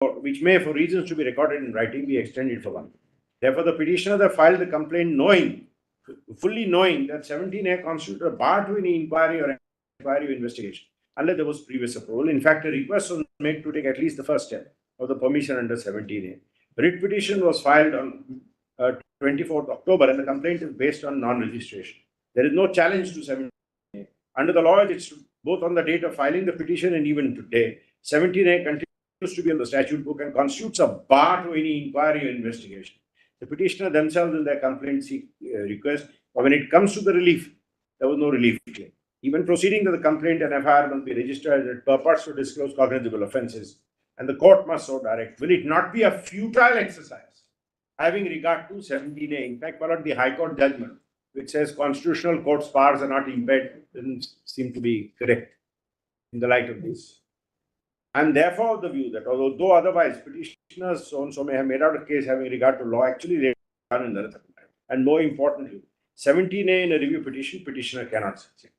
which may, for reasons to be recorded in writing, be extended for 1 year. Therefore, the petitioner that filed the complaint fully knowing that 17A constitutes a bar to any inquiry or investigation, unless there was previous approval. In fact, a request was made to take at least the first step of the permission under 17A. The writ petition was filed on 24th October, and the complaint is based on non-registration. There is no challenge to 17A. Under the law, it's both on the date of filing the petition and even today. 17A continues to be on the statute book and constitutes a bar to any inquiry or investigation. The petitioner themselves in their complaint seek request, but when it comes to the relief, there was no relief claim. Even proceeding to the complaint, an FIR must be registered and purports to disclose cognizable offences, and the court must so direct. Will it not be a futile exercise having regard to 17A? In fact, the High Court judgment, which says constitutional court's powers are not impaired, doesn't seem to be correct in the light of this. And therefore, of the view that although otherwise petitioners so may have made out a case having regard to law, actually they are in the written. And more importantly, 17A in a review petition, petitioner cannot succeed.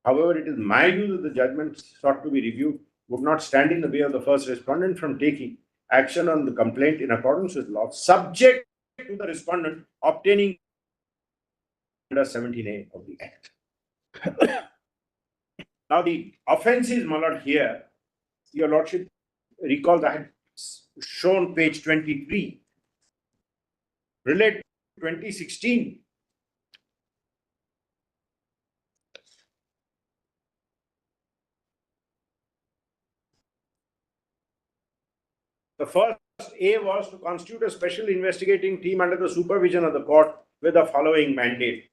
However, it is my view that the judgment sought to be reviewed would not stand in the way of the first respondent from taking action on the complaint in accordance with law, subject to the respondent obtaining under 17A of the Act. Now, the offences, my lord, here, your lordship, recall that I had shown page 23, relate to 2016. The first A was to constitute a special investigating team under the supervision of the court with the following mandate: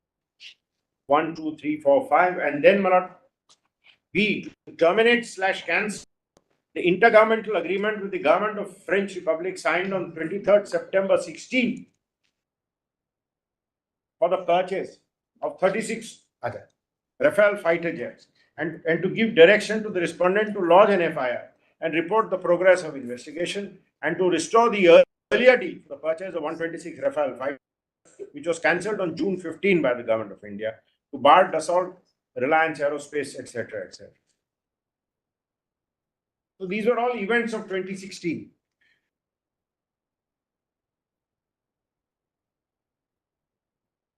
1, 2, 3, 4, 5, and then, my lord, B, to terminate/cancel the intergovernmental agreement with the government of French Republic signed on 23rd September 16 for the purchase of 36 other Rafale fighter jets, and to give direction to the respondent to lodge an FIR and report the progress of investigation, and to restore the earlier deal for the purchase of 126 Rafale fighters, which was cancelled on June 15 by the government of India, to Bard, Dassault, Reliance Aerospace, etc., etc. So these were all events of 2016.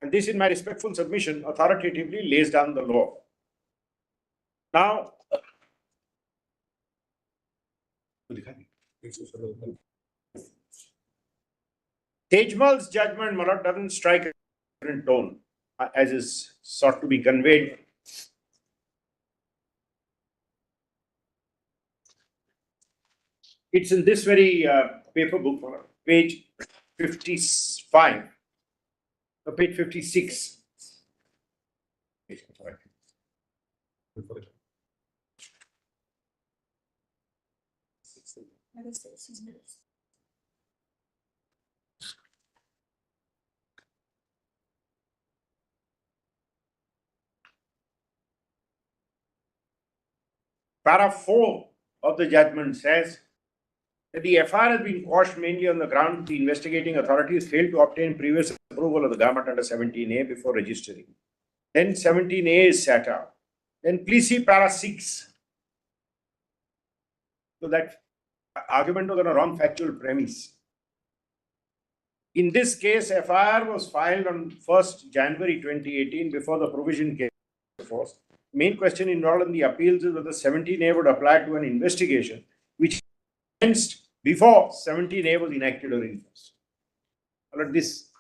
And this, in my respectful submission, authoritatively lays down the law. Now, Tejmal's judgment, my lord, doesn't strike a different tone as is sought to be conveyed. It's in this very paper book, page 55, page 56. Para 4 of the judgment says that the FIR has been quashed mainly on the ground the investigating authorities failed to obtain previous approval of the government under 17A before registering. Then 17A is set out. Then please see para 6. So that argument was on a wrong factual premise. In this case, FIR was filed on 1st January 2018 before the provision came into force. Main question involved in the appeals is whether 17A would apply to an investigation which commenced before 17A was enacted or enforced. But this,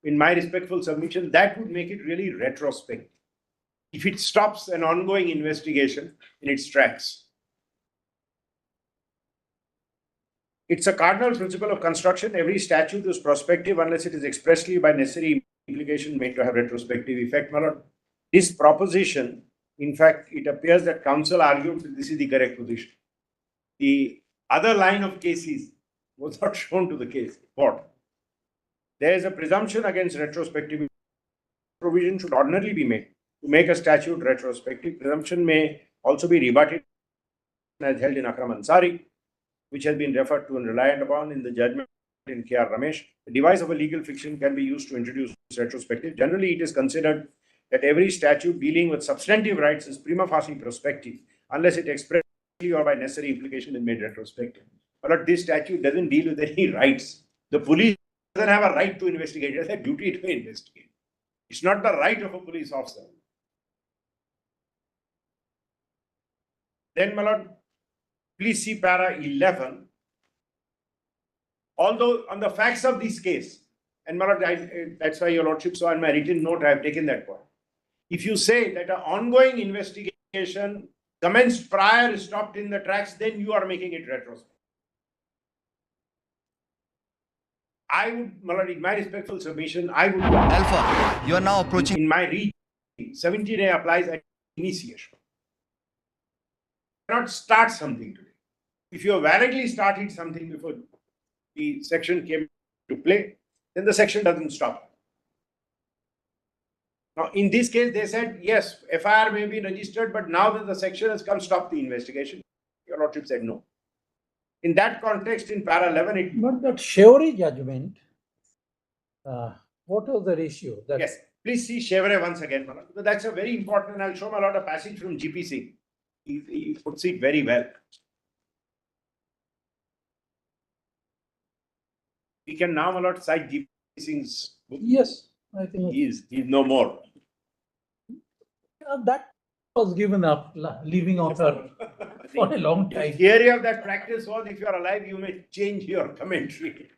in my respectful submission, that would make it really retrospective. If it stops an ongoing investigation in its tracks. It's a cardinal principle of construction. Every statute is prospective unless it is expressly by necessary implication made to have retrospective effect. My lord, this proposition, in fact, it appears that counsel argued that this is the correct position. The other line of cases was not shown to the case court. There is a presumption against retrospective provision should ordinarily be made to make a statute retrospective. Presumption may also be rebutted as held in Akram Ansari, which has been referred to and relied upon in the judgment in K.R. Ramesh. The device of a legal fiction can be used to introduce retrospective. Generally, it is considered that every statute dealing with substantive rights is prima facie prospective, unless it expressly or by necessary implication is made retrospective. But this statute doesn't deal with any rights. The police doesn't have a right to investigate. It has a duty to investigate. It's not the right of a police officer. Then, my lord, please see para 11. Although on the facts of this case, and my lord, that's why your lordship saw in my written note, I have taken that point. If you say that an ongoing investigation commenced prior is stopped in the tracks, then you are making it retrospective. I would, my lord, in my respectful submission, I would. Alpha, you are now approaching. In my read, 70-day applies at initiation. You cannot start something today. If you have validly started something before the section came to play, then the section doesn't stop. Now, in this case, they said, yes, FIR may be registered, but now that the section has come, stop the investigation. Your lordship said no. In that context, in para 11, But that Chevre judgment, what was the ratio? That yes, please see Chevre once again, Malad. So that's a very important, and I'll show a lot of passage from GP Singh. He puts it very well. We can now, my lord, cite GP Singh's book. Yes, I think He's no more. that was given up, leaving out her for a long The time. theory of that practice was, if you are alive, you may change your commentary.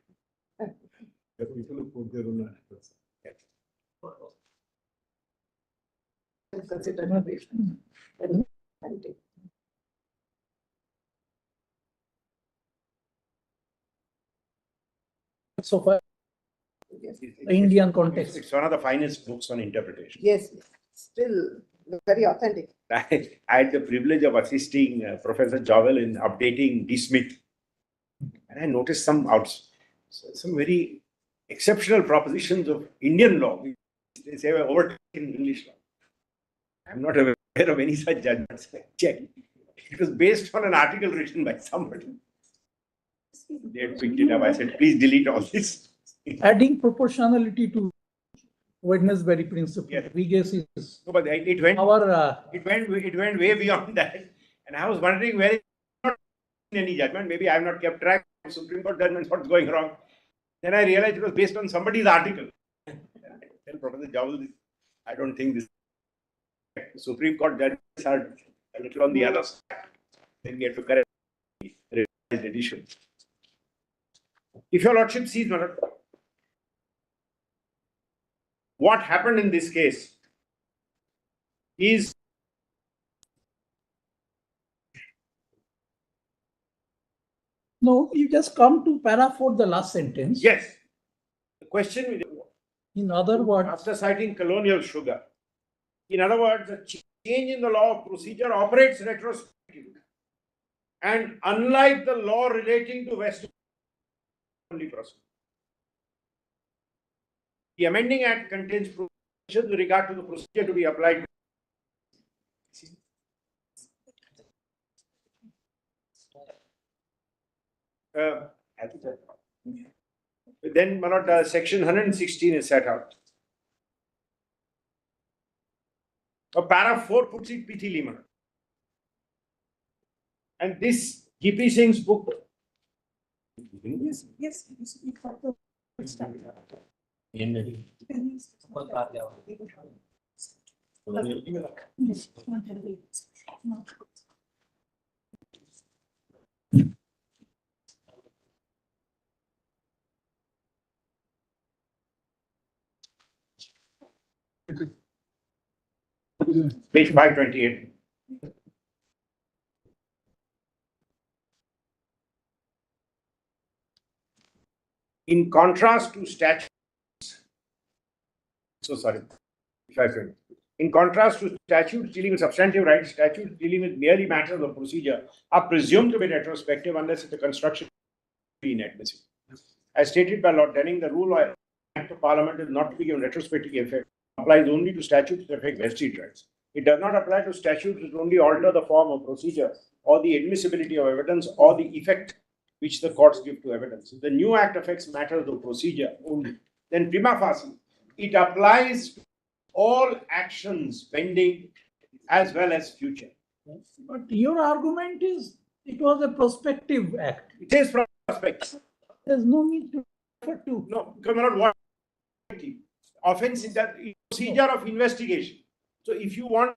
So far, the Indian context. It's one of the finest books on interpretation. Yes, still very authentic. I had the privilege of assisting Professor Jovel in updating D. Smith, and I noticed some very exceptional propositions of Indian law. They say were overtaken in English law. I'm not aware of any such judgments. Check. It was based on an article written by somebody. They had picked it up. I said, please delete all this. Adding proportionality to Wednesbury principle, Yes. we guess is No, but it went way beyond that. And I was wondering where it's not in any judgment. Maybe I have not kept track of Supreme Court judgments, what's going wrong. Then I realized it was based on somebody's article. I tell Professor Jovel, I don't think this Supreme Court judgments are a little on the other side. Then we have to correct the revised edition. If your lordship sees, my lord, what happened in this case is no, you just come to para 4, the last sentence. yes. The question is, In other words, after citing colonial sugar, in other words, a change in the law of procedure operates retrospectively. And unlike the law relating to West only procedure, the amending act contains provisions with regard to the procedure to be applied. Then, my lord, section 116 is set out. Para 4 puts it pithily, my lord. And this GP Singh's book. Yes, yes. Page 528. In contrast to statutes, in contrast to statutes dealing with substantive rights, statutes dealing with merely matters of procedure are presumed to be retrospective unless the construction is inadmissible. As stated by Lord Denning, the rule of Act of Parliament is not to be given retrospective effect. It applies only to statutes that affect vested rights. It does not apply to statutes that only alter the form of procedure or the admissibility of evidence or the effect which the courts give to evidence. If the new act affects matters of procedure only, then prima facie, it applies to all actions pending as well as future. but your argument is It was a prospective act. It is prospect. There's no need to refer to. No, come on, what? Offense is that procedure of investigation. So if you want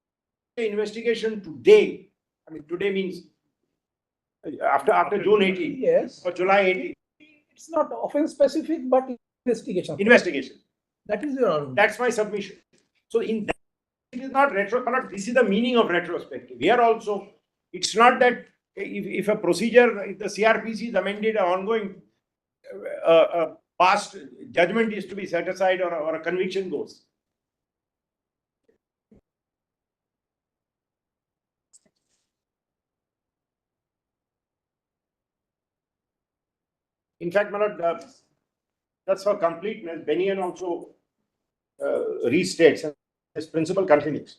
an investigation today, I mean, today means after June 18 Yes, or July 18, it's not offense specific, but investigation. investigation. That is your argument. That's my submission. So in that, it is not this is the meaning of retrospective. Here also, it's not that if a procedure, if the CRPC is amended, an ongoing past judgment is to be set aside or a conviction goes. In fact, my lord, that's for completeness. Benian also restates and his principle continues.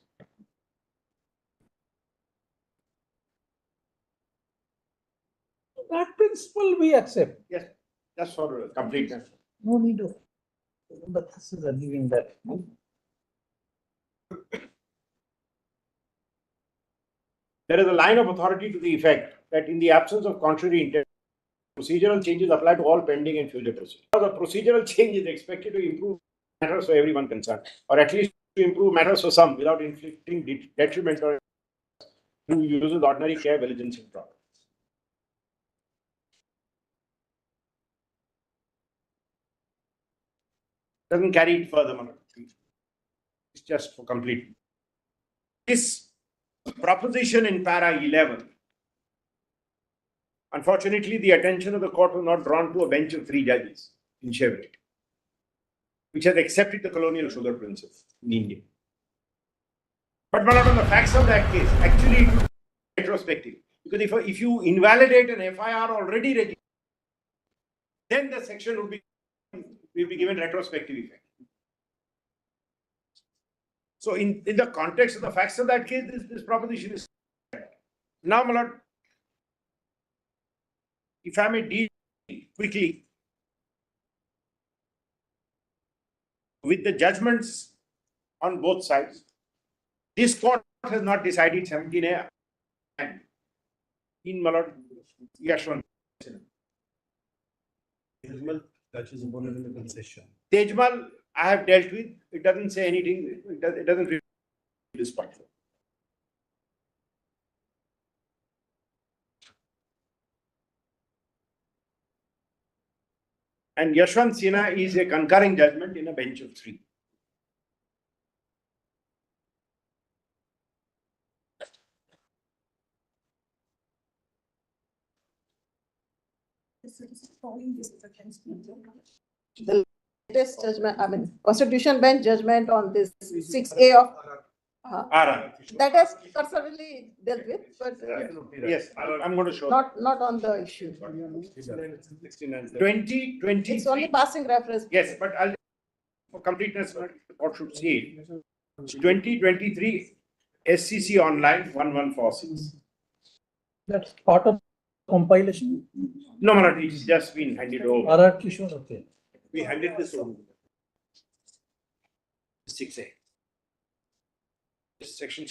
That principle we accept. Yes, that's for completeness. No need of. But this is a giving that. There is a line of authority to the effect that in the absence of contrary intent, procedural changes apply to all pending and future proceedings. The procedural change is expected to improve matters for everyone concerned, or at least to improve matters for some without inflicting detriment or who uses ordinary care, diligence, and proper. Doesn't carry it further, Manoj. It's just for complete. This proposition in para 11. Unfortunately, the attention of the court was not drawn to a bench of 3 judges in Chevrolet, which has accepted the colonial sugar principle in India. But not on the facts of that case, actually it is retrospective. Because if you invalidate an FIR already registered, then the section will be given retrospective effect. So in the context of the facts of that case, this proposition is now, my lord, if I may deal quickly with the judgments on both sides. This court has not decided 17A in Malad Yashwant. That is one in the concession. Tejmal, I have dealt with. It doesn't say anything. It doesn't really this point. And Yashwant Sinha is a concurring judgment in a bench of 3. The latest judgment, I mean, Constitution Bench judgment on this 6A of, that has cursorily dealt with, but Yes, I'm going to show. not on the issue. 2023. It's only passing reference. Yes, but I'll, for completeness, the court should see it. 2023 SCC online 1146. That's part of compilation. No, Marat, it's just been handed over. RR Kishore, okay. We handed this over. 6A. This section.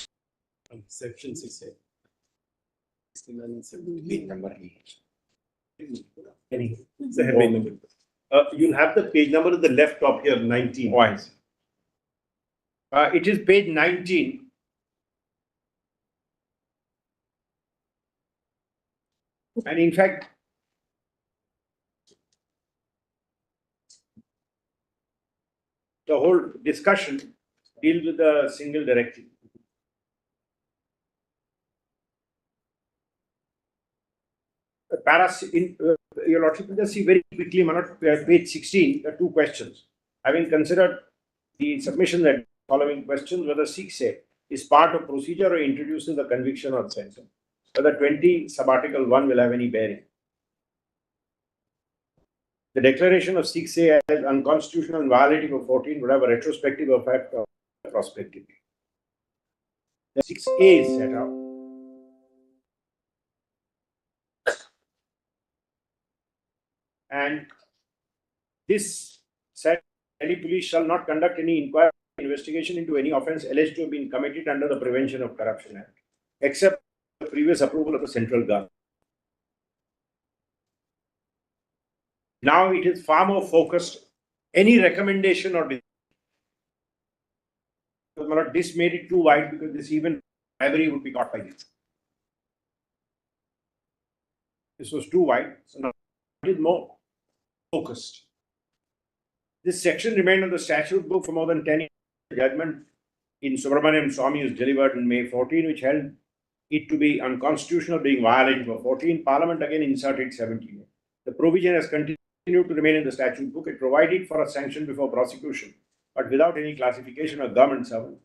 Section 6A. 69 and 70. Page number 8. It's a headline number. You'll have the page number at the left top here, 19. Why? It is page 19. And in fact, the whole discussion deals with a single directive. Your Lordship, just see very quickly, Manoj, page 16, there are 2 questions. Having considered the submission that following questions, whether 6A is part of procedure or introduced in the conviction or sentence, whether 20 subarticle 1 will have any bearing. The declaration of 6A as unconstitutional and violating of 14 would have a retrospective effect or prospective. The 6A is set out. And this said, Delhi police shall not conduct any inquiry or investigation into any offence alleged to have been committed under the Prevention of Corruption Act, except the previous approval of the central government. Now it is far more focused. Any recommendation or this made it too wide because this even bribery would be caught by this. This was too wide, so now it is more focused. This section remained on the statute book for more than 10 years. The judgment in Subramaniam Swami was delivered in May 14, which held it to be unconstitutional, being violated for 14. Parliament again inserted 17. The provision has continued to remain in the statute book. It provided for a sanction before prosecution, but without any classification of government servants.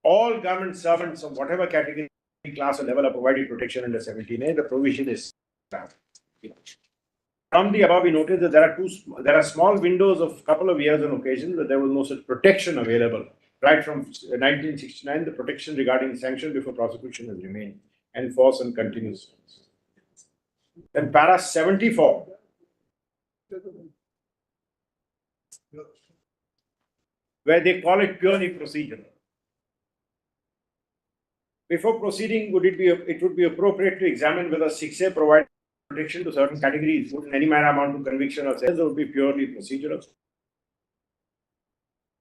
All government servants of whatever category, class, or level are provided protection under 17A. The provision is from the above. We noted that there are small windows of couple of years on occasion that there was no such protection available. Right from 1969, the protection regarding sanction before prosecution has remained and force and continues. Then para 74. Where they call it purely procedural. Before proceeding, it would be appropriate to examine whether 6A provides protection to certain categories, would in any manner amount to conviction or sentence, would be purely procedural.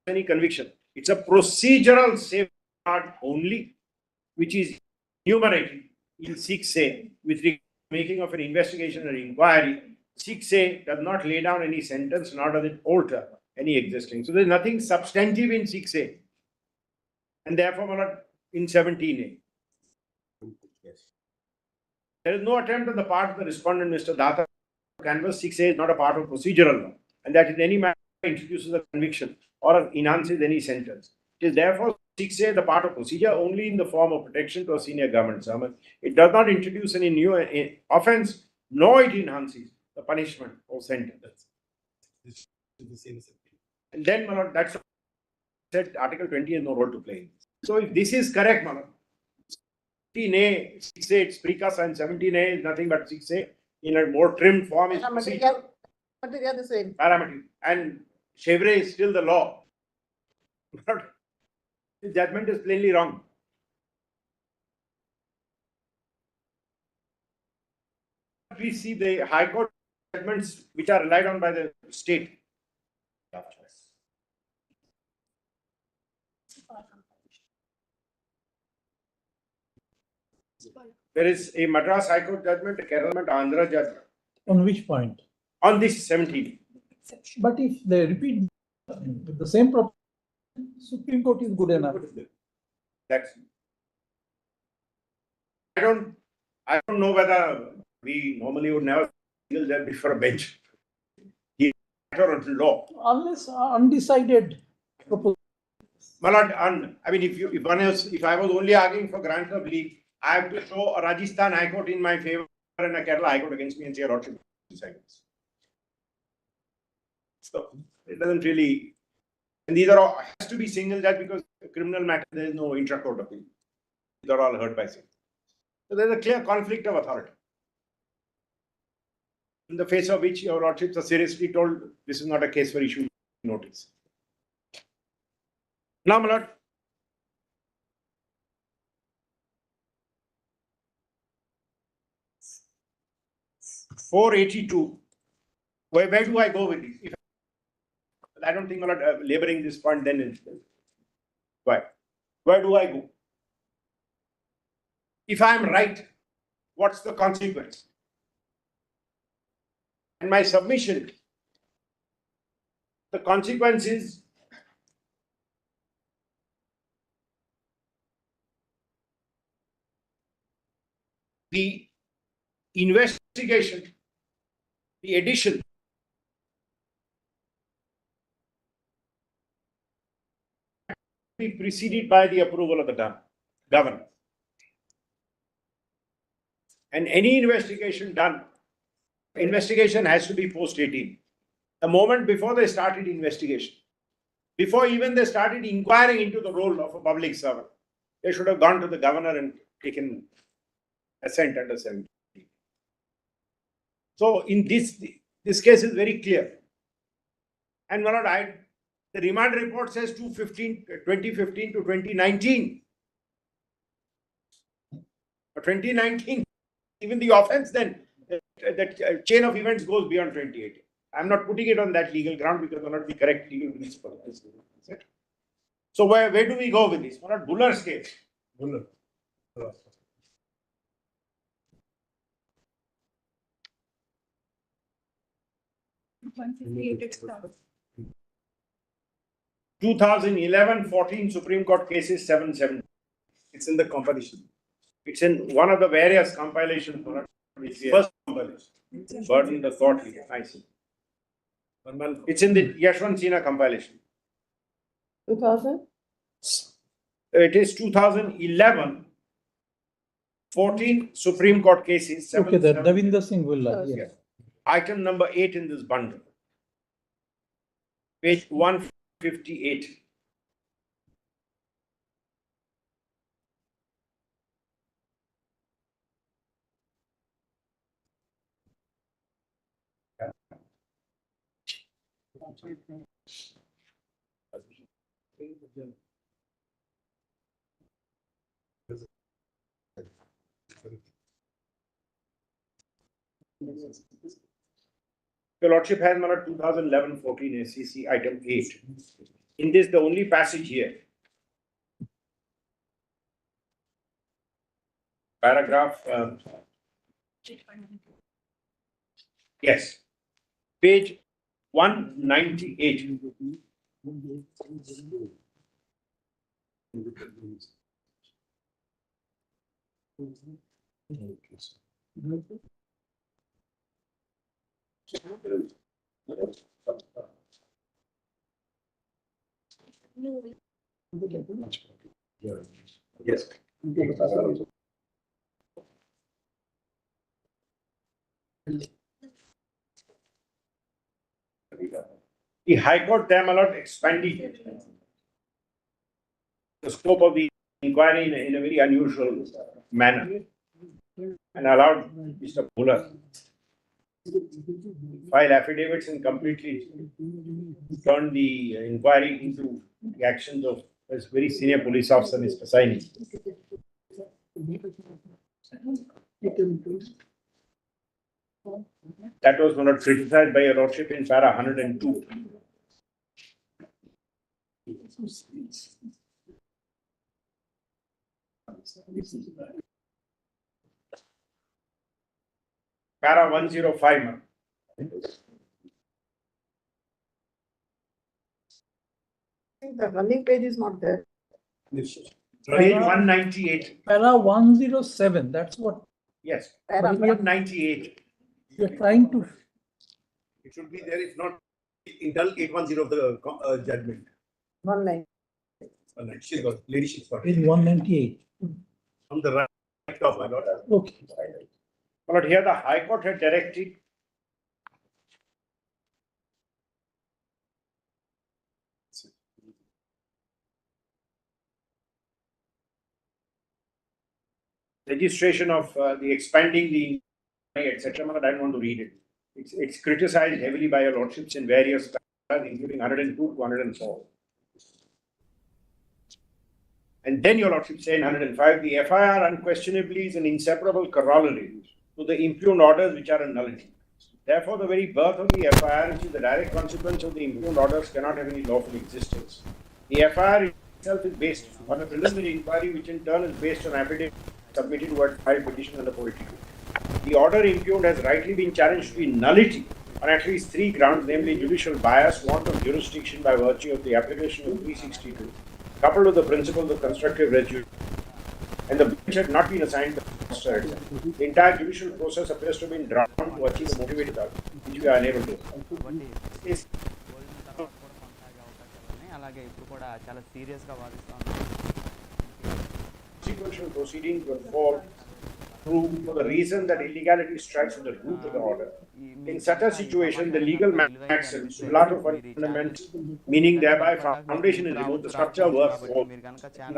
Any conviction. It's a procedural safeguard only, which is enumerated in 6A with regard to making of an investigation or inquiry. 6A does not lay down any sentence, nor does it alter any existing. So there's nothing substantive in 6A. And therefore not in 17A. There is no attempt on the part of the respondent, Mr. Datta, to canvass 6A is not a part of procedural law, and that in any manner introduces a conviction or enhances any sentence. It is therefore 6A the part of procedure only in the form of protection to a senior government servant. It does not introduce any new offence, nor it enhances the punishment or sentence. And then, Manoj, that's said Article 20 has no role to play. So if this is correct, Manoj, 16A, 6A, it's precursor, and 17A is nothing but 6A in a more trimmed form is procedure. Material the same. Parameter. And Chevre is still the law. But the judgment is plainly wrong. We see the High Court judgments which are relied on by the state. There is a Madras High Court judgment, a Kerala judgment, Andhra judgment. On which point? On this 17. But if they repeat with the same proposition, Supreme Court is good enough. That's. I don't know whether we normally would never feel that before a bench. Or law. Unless undecided proposal. I mean, if I was only arguing for grant of leave, I have to show a Rajasthan High Court in my favor and a Kerala High Court against me and say a Lordship decides. So it doesn't really, and these are all has to be single judge because criminal matter there is no intra-court appeal. These are all heard by single. So there's a clear conflict of authority. In the face of which your lordships are seriously told this is not a case for issuing notice. Now, my lord. (482). Where do I go with this? If I don't think I'm not laboring this point, then why? Where do I go? If I'm right, what's the consequence? And my submission, the consequence is the investigation, the addition be preceded by the approval of the governor. And any investigation done, investigation has to be post 18. The moment before they started investigation, before even they started inquiring into the role of a public servant, they should have gone to the governor and taken assent under 17. So in this case is very clear. And my lord, the remand report says 2015 to 2019. For 2019, even the offense then that chain of events goes beyond 2018. I'm not putting it on that legal ground because it will not be correct legal principle. So where do we go with this? What about Buller's case? Buller. 2011-14 Supreme Court cases 770. It's in the compilation. It's in one of the various compilations. First compilation. Burden the thought here. I see. It's in the Yashwant Sinha compilation. 2000? It is 2011-14 Supreme Court cases. Okay, the 770. Davinder Singh Villa, yes. Item number 8 in this bundle. Page 158. Your Lordship has number 2011-14 SCC item 8. In this, the only passage here, paragraph, yes, page 198. Yes. The High Court there, my lord, expanded the scope of the inquiry in a very unusual manner and allowed Mr. Buller file affidavits and completely turned the inquiry into the actions of a very senior police officer, Mr. Saini. That was not criticized by your lordship in para 102. Para 105. ma'am. I think the running page is not there. Page 198. Para 107, that's what Yes, Para 198. you're trying to, It should be there, if not, internal 810 of the judgment. 19. She's got, lady, she's got. in 198. On the right top, my lord. Okay. But here the High Court had directed registration of the expanding the etc. But I don't want to read it. It's criticized heavily by your lordships in various times, including 102 to 104. And then your lordship say in 105, the FIR unquestionably is an inseparable corollary to the impugned orders which are a nullity. Therefore, the very birth of the FIR, which is the direct consequence of the impugned orders, cannot have any lawful existence. The FIR itself is based on a preliminary inquiry, which in turn is based on affidavit submitted towards file petition under 42. The order impugned has rightly been challenged to be nullity on at least 3 grounds, namely judicial bias, want of jurisdiction by virtue of the application of 362, coupled with the principles of constructive res judicata, and the bench had not been assigned the master itself. The entire judicial process appears to have been drawn to achieve a motivated outcome, which we are unable to. Is అలాగే ఇప్పుడు కూడా చాలా సీరియస్గా వాదిస్తా ఉన్నాం. sequential proceedings will fall through for the reason that illegality strikes at the root of the order. In such a situation, the legal maxim, lato fundament, meaning thereby foundation is removed, the structure works all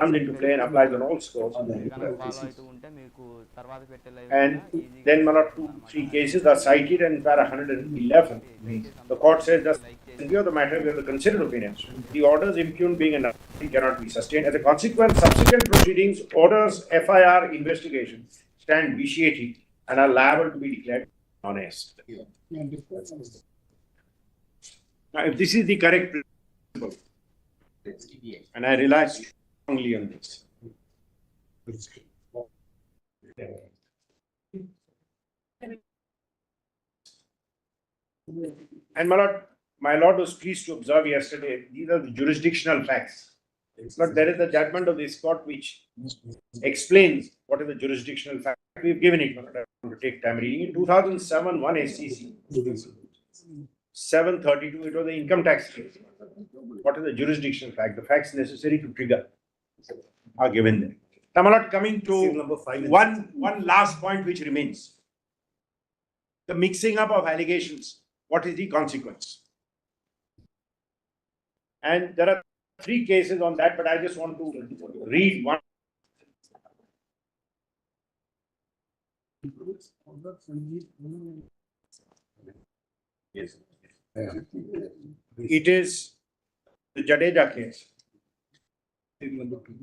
comes into play and applies on all scores. And then one or 2-3 cases are cited in para 111. The court says that in view of the matter, we have the considered opinions. The orders impugned being a nullity cannot be sustained. As a consequence, subsequent proceedings, orders, FIR investigation stand vitiated and are liable to be declared honest. Now, if this is the correct principle, and I rely strongly on this, and my lord was pleased to observe yesterday, these are the jurisdictional facts. But there is a judgment of this court which explains what is the jurisdictional fact. We've given it, but I want to take time reading. In 2007, one SCC, 732, it was the income tax case. What is the jurisdictional fact? The facts necessary to trigger are given there. Now, my lord, coming to Number 5 and one last point which remains. The mixing up of allegations. What is the consequence? And there are 3 cases on that, but I just want to read one. Yes. It is the Jadeja case.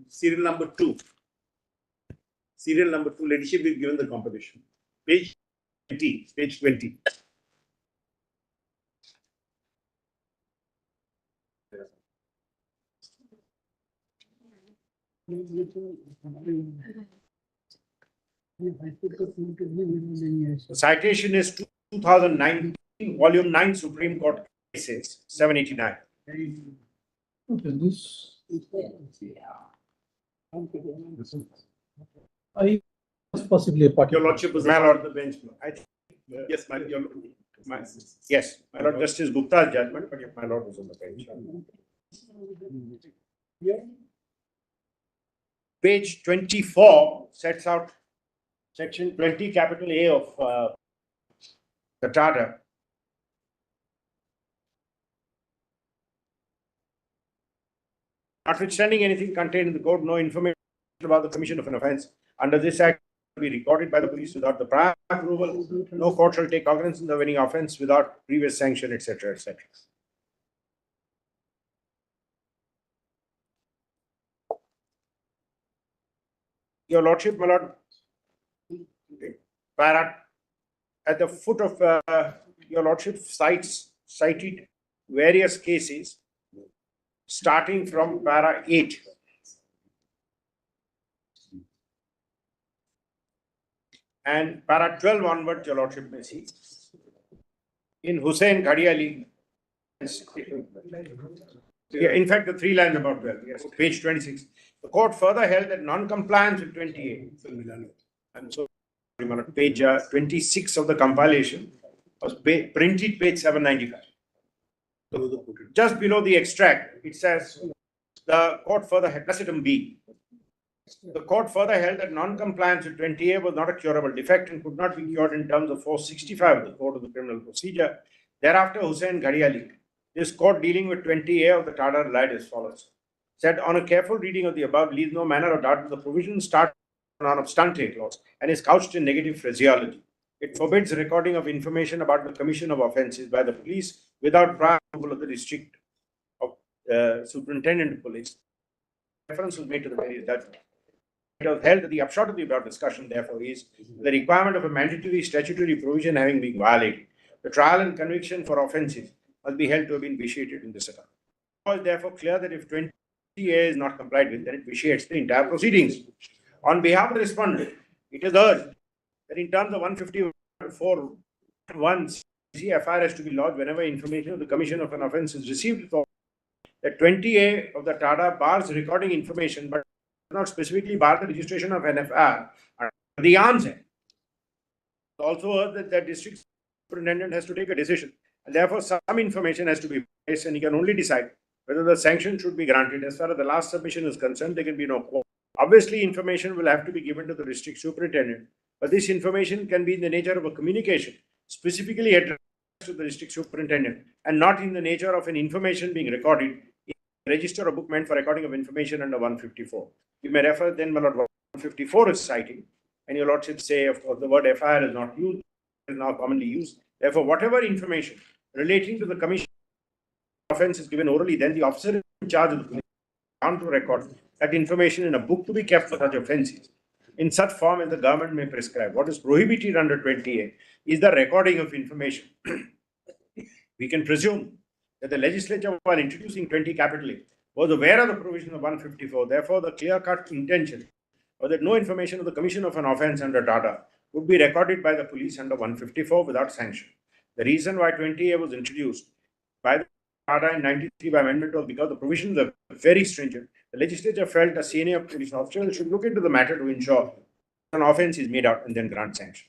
Serial number 2. Serial number 2, leadership is given the competition. Page 20. Page 20. The citation is 2019, volume 9, Supreme Court cases, 789. Okay, this. I was possibly a party. Your lordship was My my lord, lord the bench. I think, Yes, my yes, my lord, Justice Gupta's judgment, but my lord was on the bench. Page 24 sets out section 20, capital A of the Charter. Notwithstanding anything contained in the code, no information about the commission of an offence under this act will be recorded by the police without the prior approval. No court shall take cognizance of any offence without previous sanction, etc., etc. Your lordship, my lord, para at the foot of your lordship cited various cases starting from para 8. And para 12 onward, your lordship may see. In Hussain Ghadiali, yeah, in fact, the 3 lines about 12, yes, page 26. The court further held that non-compliance with 28. And so, page 26 of the compilation was printed page 795. Just below the extract, it says the court further held, that's item B. The court further held that non-compliance with 20A was not a curable defect and could not be cured in terms of 465 of the Code of the Criminal Procedure. Thereafter, Hussain Ghadiali, this court dealing with 20A of the Charter relied as follows. Said, on a careful reading of the above, leaves no manner of doubt that the provision starts on obstante clause and is couched in negative phraseology. It forbids recording of information about the commission of offences by the police without prior approval of the district of superintendent of police. Reference was made to the various judgments. It was held that the upshot of the above discussion, therefore, is the requirement of a mandatory statutory provision having been violated. The trial and conviction for offences must be held to have been vitiated in this account. It is therefore clear that if 20A is not complied with, then it vitiates the entire proceedings. On behalf of the respondent, it is urged that in terms of 154(1), FIR has to be lodged whenever information of the commission of an offence is received. That 20A of the Charter bars recording information, but does not specifically bar the registration of an FIR at the onset. Also urged that the district superintendent has to take a decision, and therefore some information has to be placed, and he can only decide whether the sanction should be granted. As far as the last submission is concerned, there can be no quorum. Obviously, information will have to be given to the district superintendent, but this information can be in the nature of a communication specifically addressed to the district superintendent and not in the nature of an information being recorded in a register or book meant for recording of information under 154. You may refer then, my lord, 154 is citing, and your lordship say, of course, the word FIR is not used, is now commonly used. Therefore, whatever information relating to the commission offence is given orally, then the officer in charge of the police bound to record that information in a book to be kept for such offences. in such form as the government may prescribe. What is prohibited under 20A is the recording of information. We can presume that the legislature, while introducing 20 capital A, was aware of the provision of 154. Therefore, the clear-cut intention or that no information of the commission of an offence under Tata would be recorded by the police under 154 without sanction. The reason why 20A was introduced by the Tata in 93 by amendment was because the provisions are very stringent. The legislature felt a senior police officer should look into the matter to ensure an offence is made out and then grant sanction.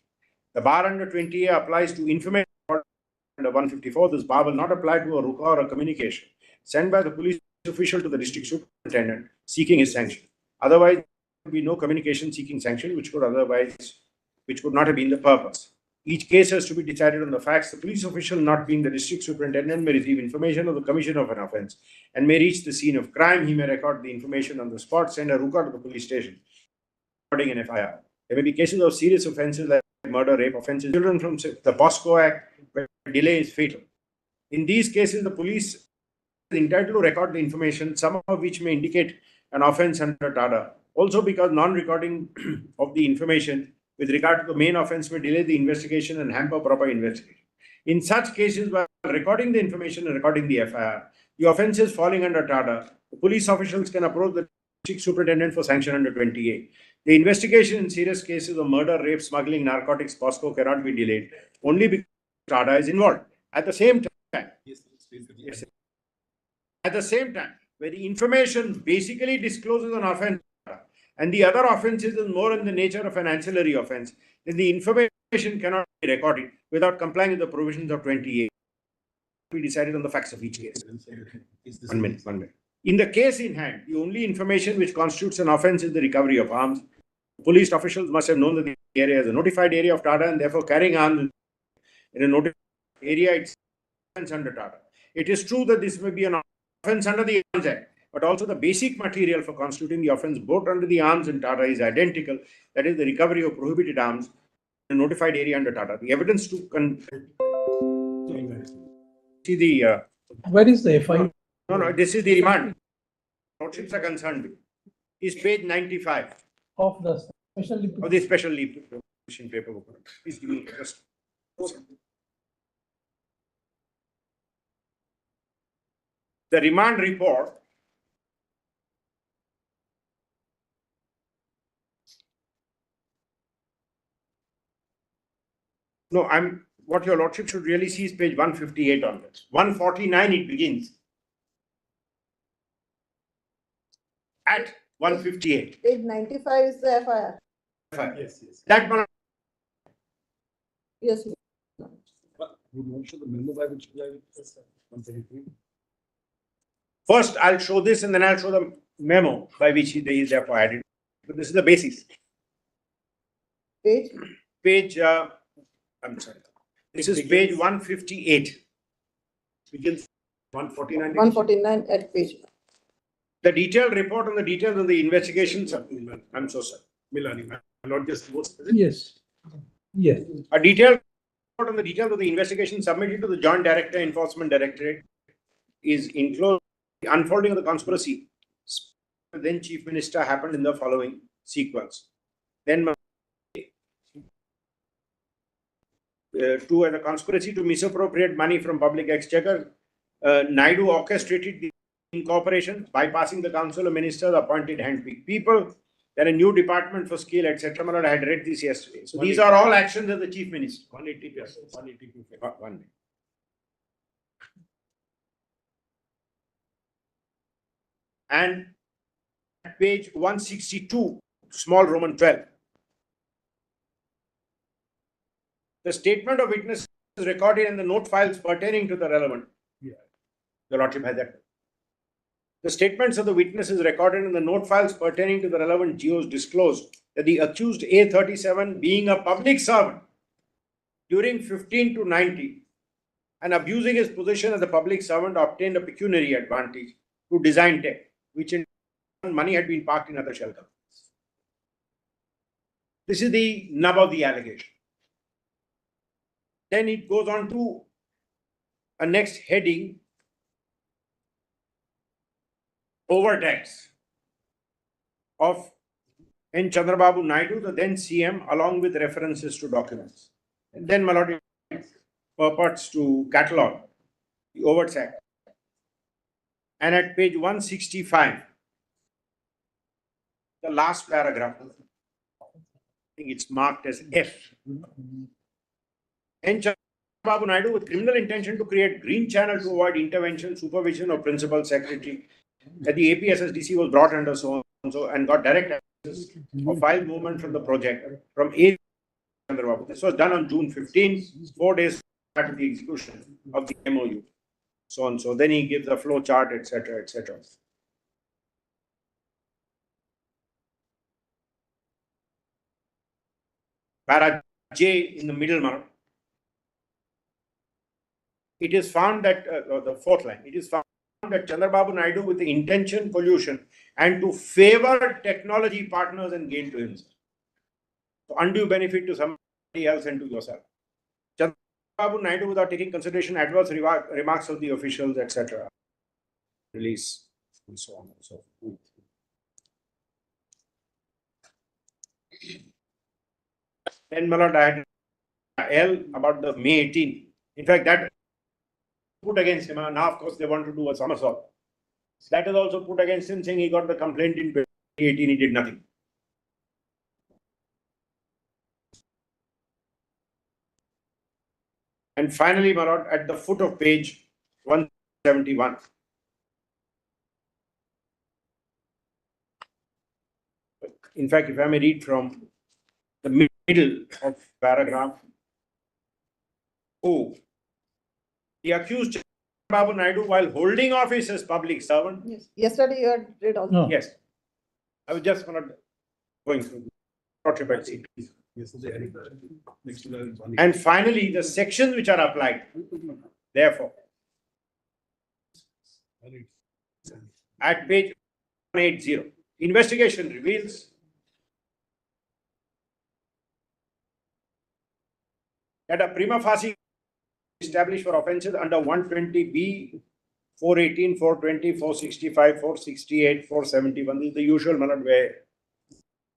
The bar under 20A applies to information under 154. This bar will not apply to a ruka or a communication sent by the police official to the district superintendent seeking his sanction. Otherwise, there would be no communication seeking sanction, which could not have been the purpose. Each case has to be decided on the facts. The police official, not being the district superintendent, may receive information of the commission of an offence and may reach the scene of crime. He may record the information on the spot, send a ruka to the police station, recording an FIR. There may be cases of serious offences like murder, rape offences, children from the POSCO Act, where delay is fatal. In these cases, the police is entitled to record the information, some of which may indicate an offence under Tata. Also, because non-recording of the information with regard to the main offence may delay the investigation and hamper proper investigation. In such cases, while recording the information and recording the FIR, the offences falling under Tata, the police officials can approach the district superintendent for sanction under 20A. The investigation in serious cases of murder, rape, smuggling, narcotics, POSCO cannot be delayed only because Tata is involved. At the same time, where the information basically discloses an offence and the other offences is more in the nature of an ancillary offence, then the information cannot be recorded without complying with the provisions of 20A. We decided on the facts of each case. 1 minute. In the case in hand, the only information which constitutes an offence is the recovery of arms. Police officials must have known that the area is a notified area of Tata and therefore carrying arms in a notified area, it's offence under Tata. It is true that this may be an offence under the Arms Act, but also the basic material for constituting the offence both under the arms and Tata is identical. That is the recovery of prohibited arms in a notified area under Tata. The evidence to see the Where is the FI? no, this is the remand. Lordships are concerned with is page 95 Of the special of the special leave petition paperwork. Please give me just. The remand report what your lordship should really see is page 158 on this. 149 it begins. At 158. Page 95 is the FIR. Yes. That one. Yes. First, I'll show this and then I'll show the memo by which he is therefore added. But this is the basis. Page? I'm sorry. This is page 158. Begins 149. 149 at page. The detailed report on the details of the investigations. I'm so sorry. Milani, not just votes. Yes. Yes. A detailed report on the details of the investigation submitted to the Joint Director Enforcement Directorate is enclosed. The unfolding of the conspiracy, then Chief Minister, happened in the following sequence. Then, to a conspiracy to misappropriate money from public exchequer, Naidu orchestrated the incorporation, bypassing the Council of Ministers, appointed handpicked people. Then a new department for skill, etc. I had read this yesterday. So these are all actions of the Chief Minister. 180 pesos. 180 pesos. 1 minute. And at page 162, small Roman 12. The statement of witnesses is recorded in the note files pertaining to the relevant. The lordship has that. The statements of the witnesses recorded in the note files pertaining to the relevant geos disclosed that the accused A37, being a public servant during 15 to 90 and abusing his position as a public servant, obtained a pecuniary advantage to design tech, which in turn money had been parked in other shell companies. This is the nub of the allegation. Then it goes on to a next heading, overtax of N. Chandrababu Naidu, the then CM, along with references to documents. And then Malad purports to catalogue the Overts Act. And at page 165, the last paragraph, I think it's marked as F. N. Chandrababu Naidu, with criminal intention to create green channel to avoid intervention, supervision of principal secretary, that the APSSDC was brought under so and so and got direct access of file movement from the project from A. Chandrababu. This was done on June 15, 4 days after the execution of the MOU. So and so. Then he gives a flow chart, etc., etc. Para J in the middle mark. It is found that the fourth line. It is found that Chandrababu Naidu, with the intention, collusion, and to favor technology partners and gain to himself. So undue benefit to somebody else and to yourself. Chandrababu Naidu, without taking consideration adverse remarks of the officials, etc. Release and so on and so forth. Then Malad, I had L about the May 18. In fact, that put against him. Now, of course, they want to do a somersault. That is also put against him, saying he got the complaint in 2018, he did nothing. And finally, Malad, at the foot of page 171. In fact, if I may read from the middle of paragraph O, the accused Babu Naidu, while holding office as public servant. Yes. Yesterday you had read also. No. Yes. I was just going through. And finally, the sections which are applied. Therefore, at page 180, investigation reveals that a prima facie established for offences under 120B, 418, 420, 465, 468, 471. This is the usual manner where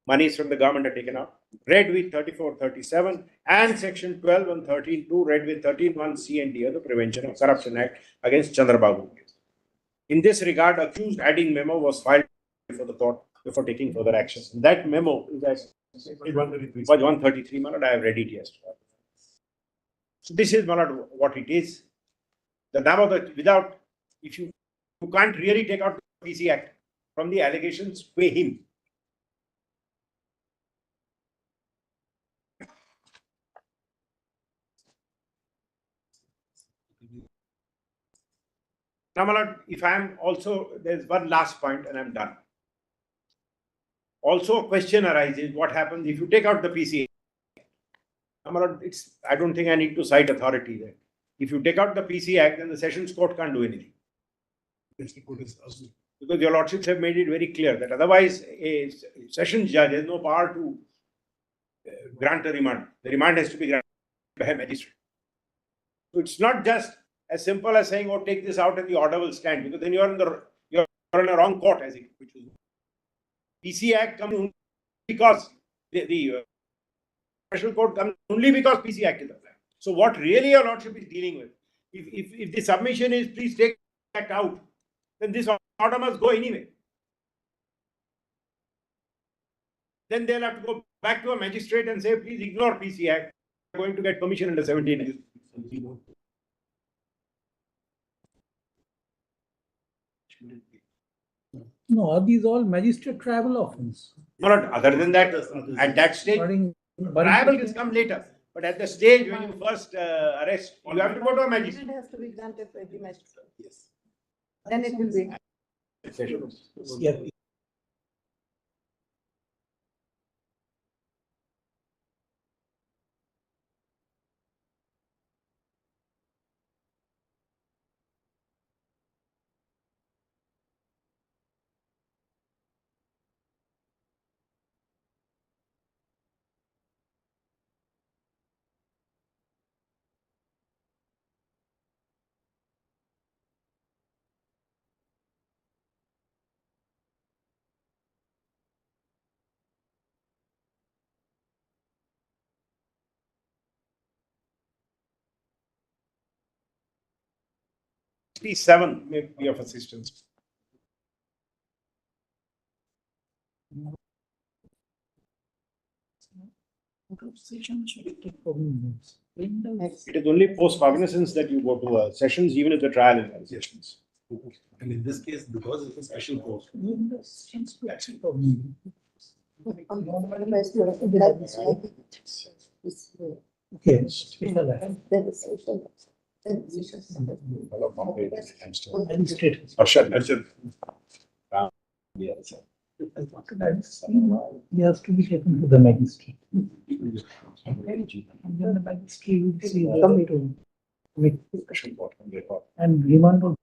monies from the government are taken out. Read with 3437 and section 12 and 13.2 read with 13.1C and D of the Prevention of Corruption Act against Chandrababu. In this regard, accused adding memo was filed before the court before taking further action. That memo is at 133. Malad, I have read it yesterday. So this is Malad, what it is. The number that without, if you can't really take out the PC Act from the allegations, pay him. Now, Malad, if I am also, there's one last point and I'm done. Also, a question arises, what happens if you take out the PCA? I don't think I need to cite authority there. If you take out the PC Act, then the Sessions Court can't do anything. Because your lordships have made it very clear that otherwise a Sessions judge has no power to grant a remand. The remand has to be granted by a magistrate. So it's not just as simple as saying, "Oh, take this out and the order will stand," because then you're in a wrong court, as it which is. PC Act comes only because the special court comes only because PC Act is applied. So what really your lordship is dealing with, if the submission is please take that out, then this order must go anyway. Then they'll have to go back to a magistrate and say, please ignore PC Act. We're going to get permission under 17. No, are these all magistrate tribal offense? Not other than that, at that stage, tribal can come later. But at the stage when you first arrest, you have to go to a magistrate. It has to be granted by the magistrate. Yes. Then it will be. Yeah. 67 may be of assistance. It is only post cognizance that you go to sessions, even if the trial is on sessions. And in this case, because it's a special court. Okay. Magistrate. Arshad. He has to be taken to the magistrate. And then the magistrate will see whether to make and remand or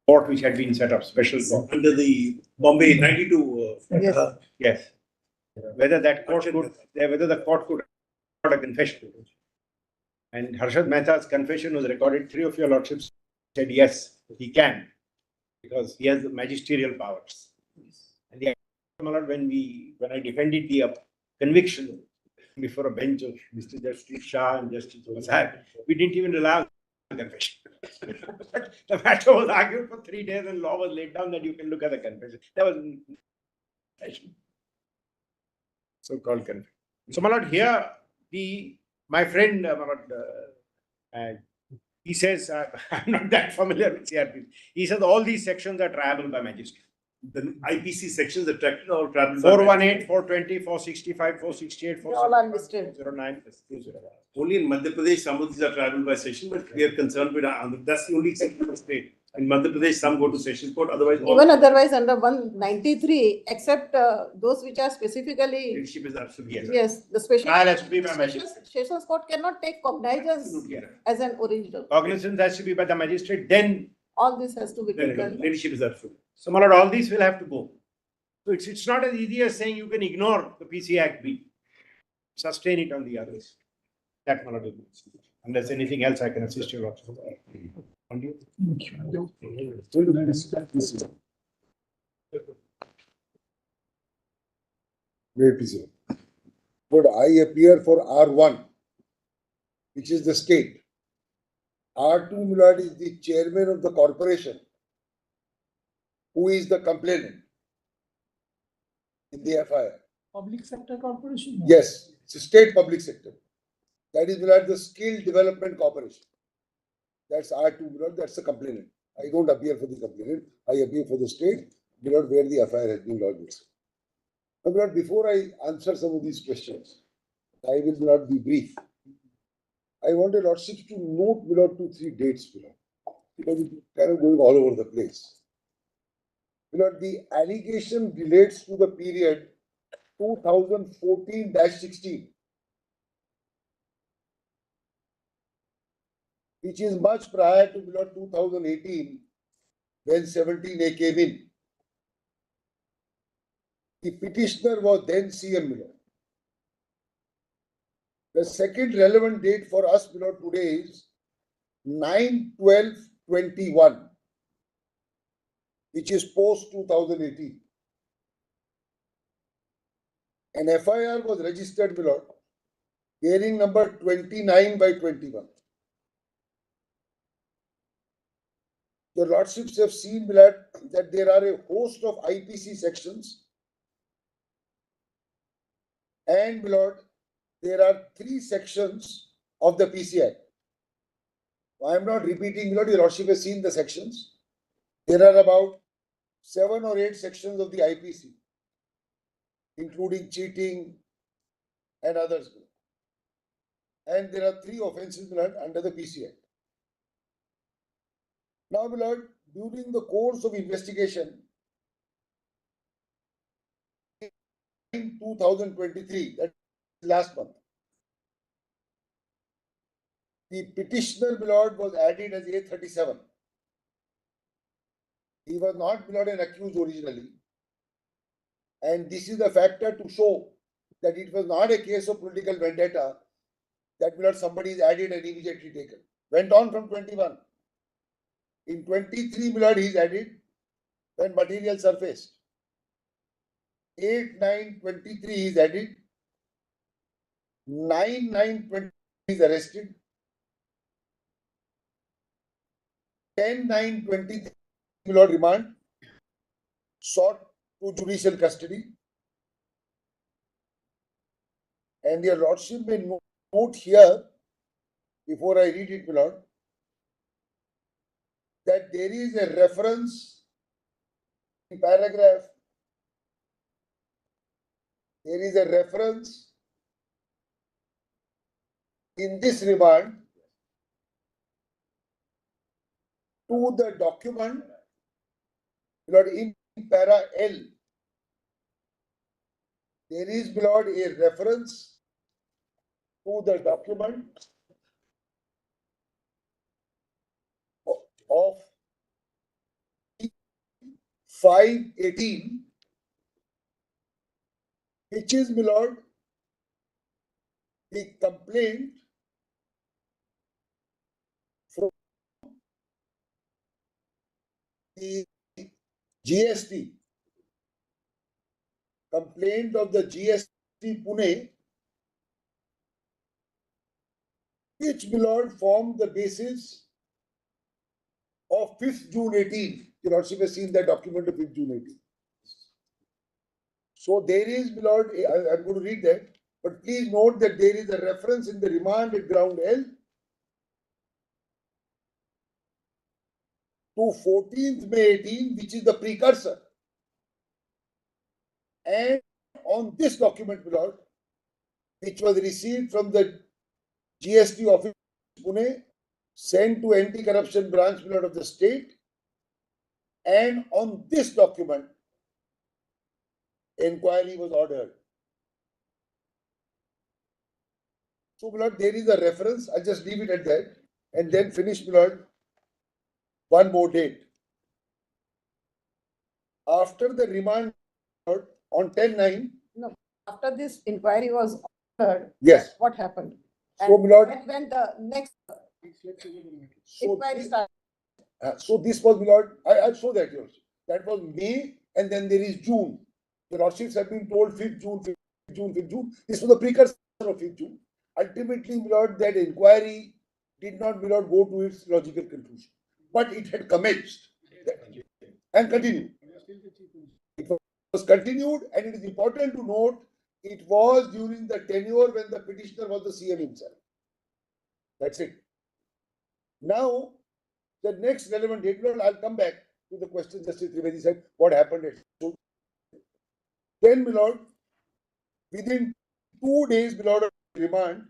Court which had been set up, special court. Under the Bombay 92. Yes. Yes. Whether that court could, whether the court could record a confession. And Harshad Mehta's confession was recorded. Three of your lordships said yes, he can, because he has the magisterial powers. And the when I defended the conviction before a bench of Mr. Justice Shah and Justice Vasad, we didn't even rely on the confession. But the matter was argued for 3 days and law was laid down that you can look at the confession. That was so-called confession. So, my lord, here my friend, my lord, he says, I'm not that familiar with CRP. He says all these sections are triable by magistrate. The IPC sections are tracked or traveled. 418, 420, 465, 468, They all are listed. 09, 201. Only in Madhya Pradesh, some of these are traveled by session, but we are concerned with that's the only exception of the state. In Madhya Pradesh, some go to session court, otherwise all Even otherwise under 193, except those which are specifically, leadership is absolutely. yes, the special. Trial has to be by magistrate. Sessions court cannot take cognizance Absolutely. as an original. Cognizance has to be by the magistrate, then All this has to be Then taken. leadership is absolute. so, my lord, all these will have to go. So it's not as easy as saying you can ignore the PC Act B, sustain it on the others. That, my lord, is- unless anything else I can assist you. Lord. On you. Wait, please. Would I appear for R1, which is the state? R2, Milord, is the chairman of the corporation, who is the complainant in the FIR. public sector corporation. Yes, it's a state public sector. That is, Milord, the Skill Development Corporation. That's R2, Milord, that's the complainant. I don't appear for the complainant, I appear for the state, Milord, where the FIR has been lodged. Now, Milord, before I answer some of these questions, I will not be brief. I want your lordships to note, Milord, 2-3 dates, Milord, because it's kind of going all over the place. Milord, the allegation relates to the period 2014-16, which is much prior to Milord 2018, when 17A came in. The petitioner was then CM, Milord. The second relevant date for us, Milord, today is 9/12/21, which is post 2018. An FIR was registered, Milord, bearing number 29/21. Your lordships have seen, Milord, that there are a host of IPC sections, and, Milord, there are 3 sections of the PC Act. I am not repeating, Milord, your lordship has seen the sections. There are about 7 or 8 sections of the IPC, including cheating and others. And there are 3 offences, Milord, under the PC Act. Now, Milord, during the course of investigation in 2023, that is last month, the petitioner, Milord, was added as A37. He was not, Milord, an accused originally. And this is the factor to show that it was not a case of political vendetta, That means somebody is added and immediately taken. Went on from 21. In 23, Milord, he is added when material surfaced. 8, 9, 23 he is added. 9, 9, 20 he is arrested. 10, 9, 23 Milord, remand. Sought to judicial custody. And your lordship may note here, before I read it, Milord, that there is a reference in paragraph. There is a reference in this remand to the document, Milord, in para L. There is, Milord, a reference to the document of 518, which is, Milord, the complaint from the GST, complaint of the GST Pune, which, Milord, formed the basis of 5th June 18. You lordship has seen that document of 5th June 18. So there is, Milord, I'm going to read that, but please note that there is a reference in the remand at ground L to 14th May 18, which is the precursor. And on this document, Milord, which was received from the GST office Pune, sent to anti-corruption branch, Milord, of the state, and on this document, inquiry was ordered. So, Milord, there is a reference. I'll just leave it at that and then finish, Milord. One more date. After the remand, Milord, on 10/9. After this inquiry was ordered. Yes. What happened? So, Milord, when the next so, inquiry started. so this was, Milord, I'll show that yours. That was May, and then there is June. The lordships have been told 5th June, 5th June, 5th June. This was the precursor of 5th June. Ultimately, Milord, that inquiry did not, Milord, go to its logical conclusion. But it had commenced and continued. It was continued, and it is important to note it was during the tenure when the petitioner was the CM himself. That's it. Now, the next relevant date, Milord, I'll come back to the question Justice Trivedi said, what happened at. Then, Milord, within 2 days, Milord, of remand,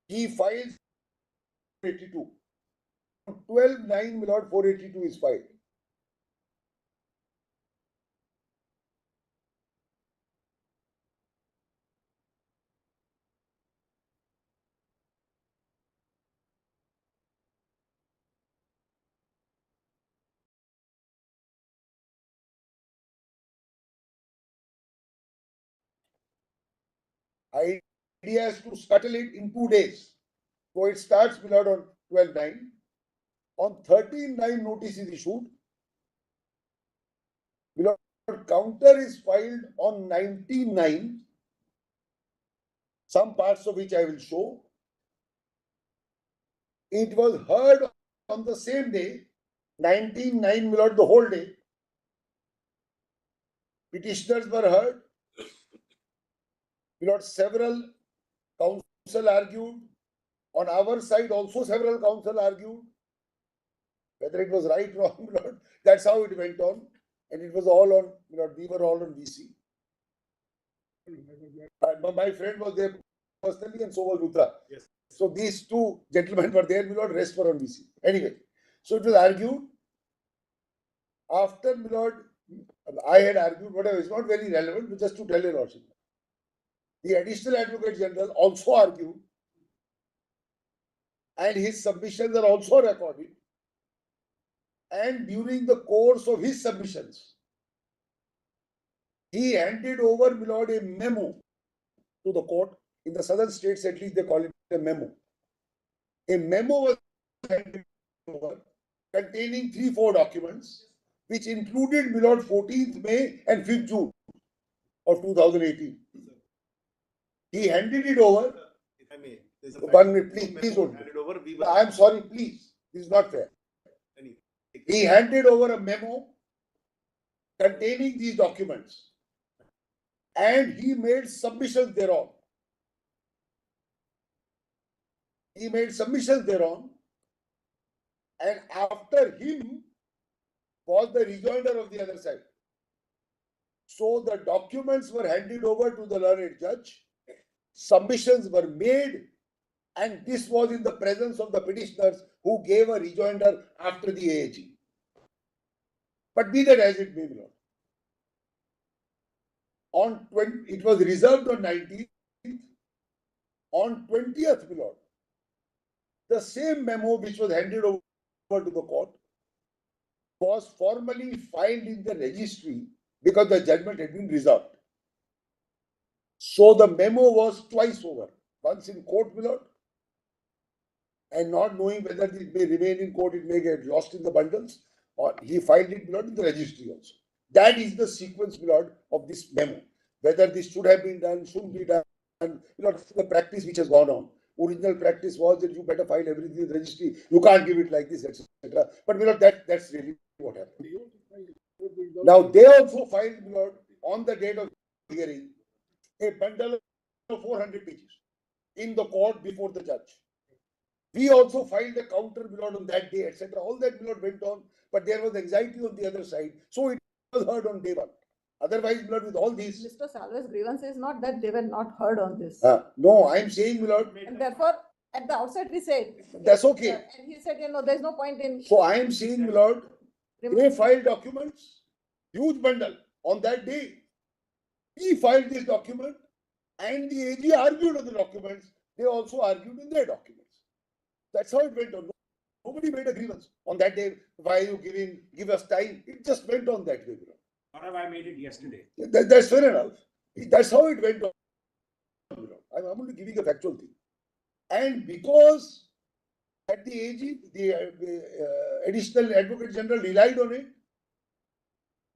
he files 482. 12/9, Milord, 482 is filed. Idea is to scuttle it in 2 days. So it starts, Milord, on 12/9. On 13/9, notice is issued. Milord, counter is filed on 19/9. Some parts of which I will show. It was heard on the same day, 19/9, Milord, the whole day. Petitioners were heard. Milord, several counsel argued. On our side, also several counsel argued. Whether it was right or wrong, Milord, that's how it went on. And it was all on, Milord, we were all on VC. My friend was there personally, and so was Luthra. Yes. So these two gentlemen were there, Milord, rest were on VC. Anyway, so it was argued. After, Milord, I had argued, whatever, it's not very relevant, but just to tell you, Lordship. The Additional Advocate General also argued, and his submissions are also recorded. And during the course of his submissions, he handed over, Milord, a memo to the court In the southern states, at least, they call it a memo. A memo was handed over containing 3-4 documents, which included, my lord, 14th May and 5th June of 2018. He handed it over. If I may, there's a 1 minute, please don't. handed over. I'm sorry, please. This is not fair. He handed over a memo containing these documents and he made submissions thereon. He made submissions thereon, and after him was the rejoinder of the other side. So the documents were handed over to the learned judge, submissions were made, and this was in the presence of the petitioners who gave a rejoinder after the AAG. But be that as it may, my lord. It was reserved on 19th. On 20th, my lord, the same memo which was handed over to the court was formally filed in the registry because the judgment had been reserved. So the memo was twice over. Once in court, my lord, and not knowing whether it may remain in court, it may get lost in the bundles, or he filed it, my lord, in the registry also. That is the sequence, my lord, of this memo. Whether this should have been done, shouldn't be done, the practice which has gone on. Original practice was that you better file everything in the registry. You can't give it like this, etc. But, my lord, that's really what happened. Now, they also filed, my lord, on the date of hearing, a bundle of 400 pages in the court before the judge. We also filed a counter, my lord, on that day, etc. All that, my lord, went on, but there was anxiety on the other side. So it was heard on day one. Otherwise, my lord, with all these. Mr. Salve's grievance is not that they were not heard on this. No, I'm saying, my lord. And therefore, at the outset, we said. That's okay. And he said, there's no point in. So I am saying, my lord, they filed documents, huge bundle on that day. He filed this document and the AG argued on the documents. They also argued in their documents. That's how it went on. Nobody made a grievance on that day. Why are you give us time? It just went on that way. Or have I made it yesterday? That's fair enough. That's how it went on. I'm only giving a factual thing. And because at the AG, the additional advocate general relied on it,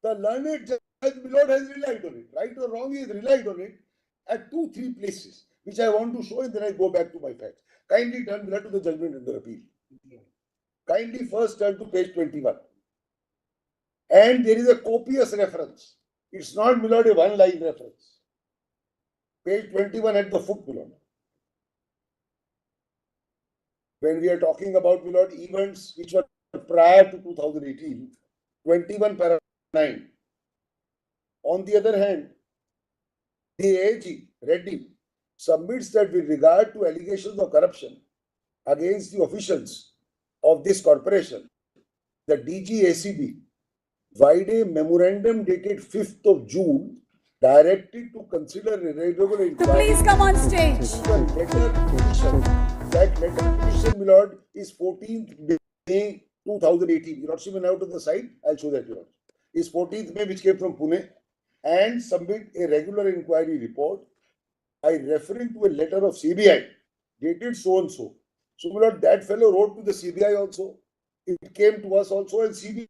the learned judge, my lord, has relied on it. Right or wrong, he has relied on it at 2-3 places, which I want to show, and then I go back to my facts. Kindly turn to the judgment and the appeal. Kindly first turn to page 21. And there is a copious reference. It's not, my lord, a one-line reference. Page 21 at the foot, my lord. When we are talking about, my lord, events which were prior to 2018, 21 para 9. On the other hand, the AG, Reddy, submits that with regard to allegations of corruption against the officials of this corporation, the DGACB, vide a memorandum dated 5th of June, directed to consider irregular inquiry. Please come on stage. That letter petition, my lord, is 14th May 2018. Your lordship, out on the side, I'll show that, your lord. Is 14th May, which came from Pune, and submit a regular inquiry report by referring to a letter of CBI dated so and so. So, my lord, that fellow wrote to the CBI also. It came to us also, and CBI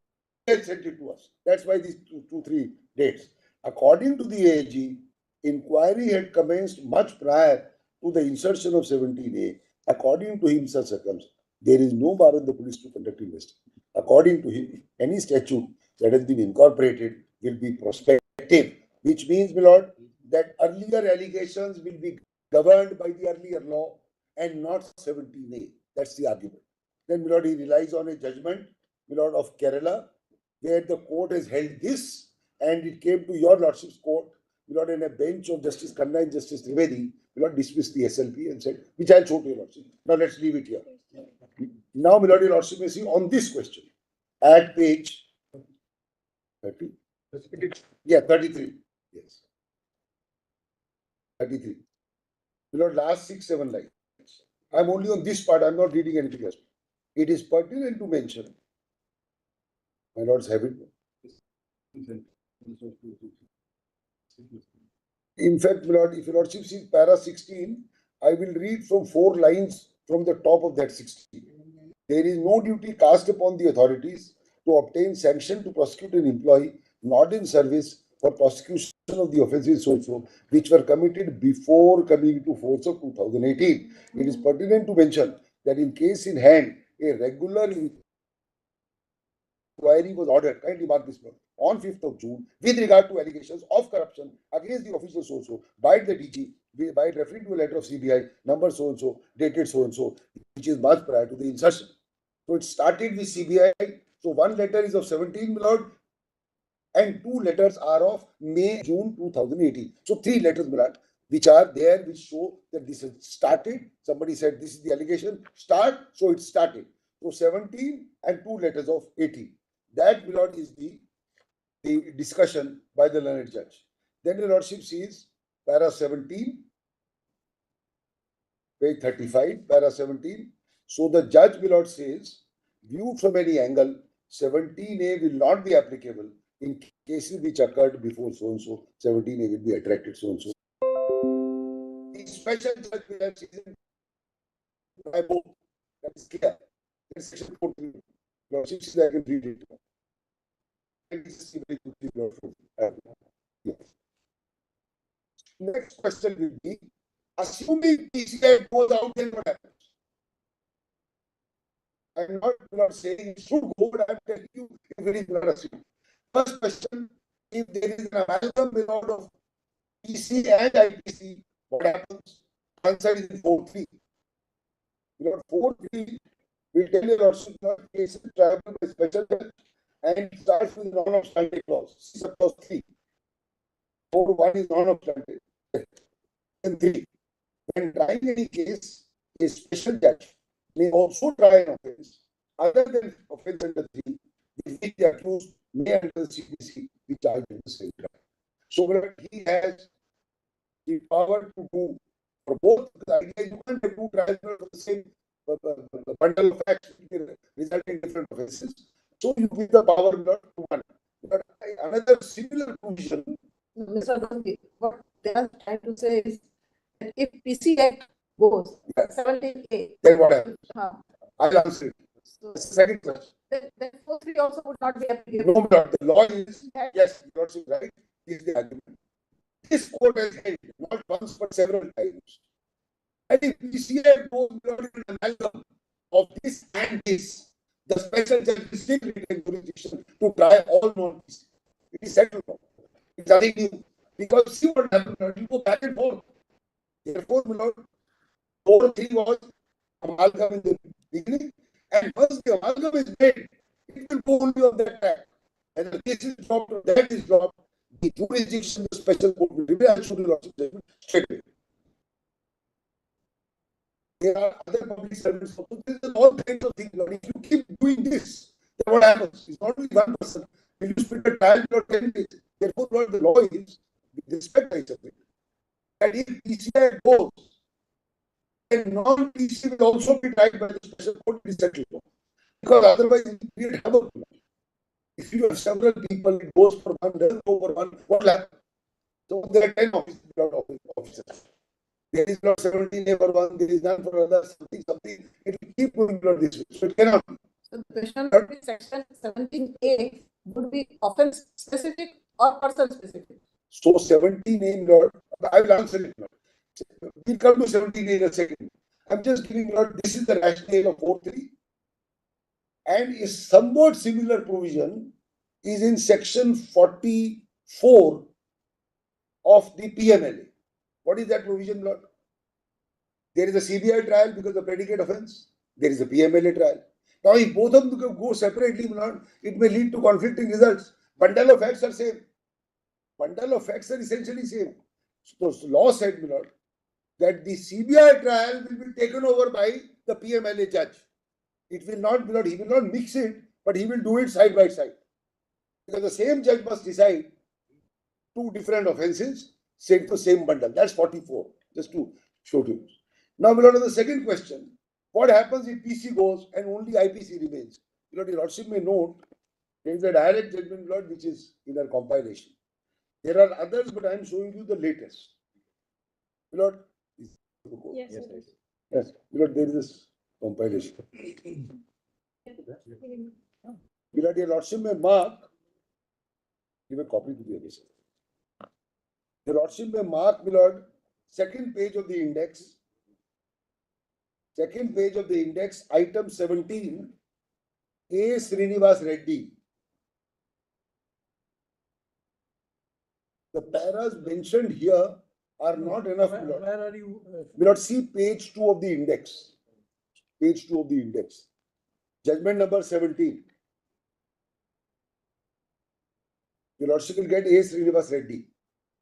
sent it to us. That's why these 2-3 dates. According to the AG, inquiry had commenced much prior to the insertion of 17A. According to him, such circumstances, there is no bar on the police to conduct investigation. According to him, any statute that has been incorporated will be prospective, which means, my lord, that earlier allegations will be governed by the earlier law and not 17A. That's the argument. Then, my lord, he relies on a judgment, my lord, of Kerala, where the court has held this, and it came to your lordship's court, my lord, in a bench of Justice Khanna and Justice Trivedi, my lord, dismissed the SLP and said, which I'll show to your lordship. Now let's leave it here. Now, my lord, your lordship may see on this question at page 30. Yeah, 33. Yes. 33. My lord, last 6-7 lines. I'm only on this part, I'm not reading anything else. It is pertinent to mention, my lords have it. In fact, my lord, if your lordship sees para 16, I will read from 4 lines from the top of that 60. There is no duty cast upon the authorities to obtain sanction to prosecute an employee not in service for prosecution of the offences also, which were committed before coming into force of 2018. It is pertinent to mention that in case in hand, a regular inquiry was ordered, kindly mark this note, on 5th of June with regard to allegations of corruption against the officials also by the DG, by referring to a letter of CBI number so and so, dated so and so, which is much prior to the insertion. So it started with CBI. So one letter is of 17, my lord, and 2 letters are of May, June 2018. So 3 letters, my lord, which are there, which show that this has started. Somebody said this is the allegation, start, so it started. So 17 and 2 letters of 18. That, my lord, is the discussion by the learned judge. Then your lordship sees para 17, page 35, para 17. So the judge, my lord, says, viewed from any angle, 17A will not be applicable in cases which occurred before so and so. 17A will be attracted so and so. The special judge will have season by both. That is clear. That's section 14. Lordship says I can read it. And this is very quickly, Lord. Yes. Next question will be, assuming PCI goes out, then what happens? I'm not saying it should go, but I'm telling you if it is not assumed. First question, if there is an amalgam without of PC and IPC, what happens? Answer is in 4.3. Your 4.3 will tell you also cases tribal by special judge and it starts with non-obstante clause. This is clause 3. 4.1 is non-obstante. And 3. When trying any case, a special judge may also try an offence other than offence under 3, with which the accused may under the CPC be charged in the same crime. So he has the power to do for both. The idea you can't have 2 trials for the same bundle of facts resulting in different offences. So you give the power not to one. But another similar provision. Mr. Gandhi, what they are trying to say is that if PC Act goes, 17A. Then what happens? uh, I'll answer it. So Second question. then 4.3 also would not be applicable. No, but the law is, yes, you're right, is the argument. This court has held not once but several times. And if PCI goes beyond an amalgam of this and this, the special judge is still retain jurisdiction to try all non-PCI. It is settled. It's nothing new. Because see what happened, you go back and forth. Therefore, my lord, 4.3 was amalgam in the beginning, and once the amalgam is made, it will go only on that track. And the case is dropped, or that is dropped, the jurisdiction, the special court will remain. I should do lots of judgment straight away. There are other public servants also. There are all kinds of things. If you keep doing this, then what happens? It's not only one person. Will you spend a trial for 10 days? Therefore, what the law is, with respect I submit, that if PCI goes, then non-PC will also be tried by the special court to settle law. Because otherwise, it will create havoc. If you have several people, it goes for one, doesn't go for one, what will happen? So there are 10 officers. There is not 17A for one, there is none for others, something. It will keep moving this way. So it cannot. So the question would be section 17A would be offense specific or person specific. So 17A, Lord, I will answer it. Lord. We'll come to 17A in a second. I'm just giving, Lord, this is the rationale of 4.3. And a somewhat similar provision is in section 44 of the PMLA. What is that provision, Lord? There is a CBI trial because of predicate offense. There is a PMLA trial. Now, if both of them go separately, Lord, it may lead to conflicting results. Bundle of facts are same. Bundle of facts are essentially same. So, law said, Lord, that the CBI trial will be taken over by the PMLA judge. It will not, Lord, he will not mix it, but he will do it side by side. Because the same judge must decide 2 different offences, sent the same bundle. That's 44, just to show to you. Now, we'll go to the second question. What happens if PC goes and only IPC remains? Your Lordship may note there is a direct judgment, Lord, which is in our compilation. There are others, but I am showing you the latest. Lord, Yes. Yes, because there is this compilation. Because your lordship may mark, give a copy to the other side. Your lordship may mark, my lord, second page of the index. Second page of the index, item 17, A. Srinivas Reddy. The paras mentioned here are not enough, my lord. Where are you? My lord, see page 2 of the index. Page 2 of the index. Judgment number 17. Your lordship will get A. Srinivas Reddy.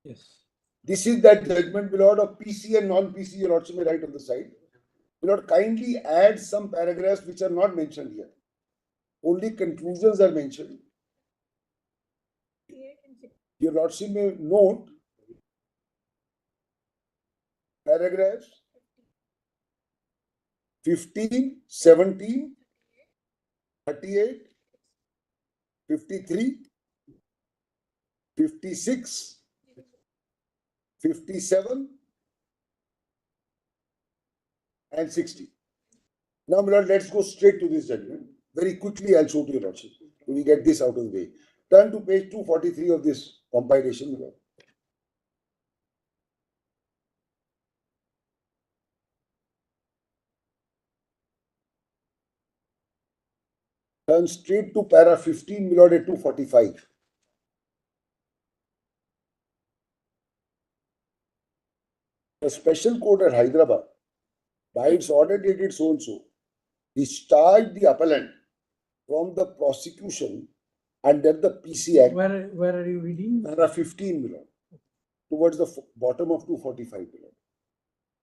Yes. This is that judgment, my lord, of PC and non-PC. Your lordship may write on the side. My lord, kindly add some paragraphs which are not mentioned here. Only conclusions are mentioned. Your lordship may note paragraphs 15, 17, 38, 53, 56, 57, and 60. Now, my lord, let's go straight to this judgment. Very quickly, I'll show to your lordship. We get this out of the way. Turn to page 243 of this compilation, my lord. Turn straight to para 15, my lord, at 245. The special court at Hyderabad, by its order dated so and so, discharged the appellant from the prosecution under the PC Act, Where are you reading? para 15, my lord, towards the bottom of 245, my lord.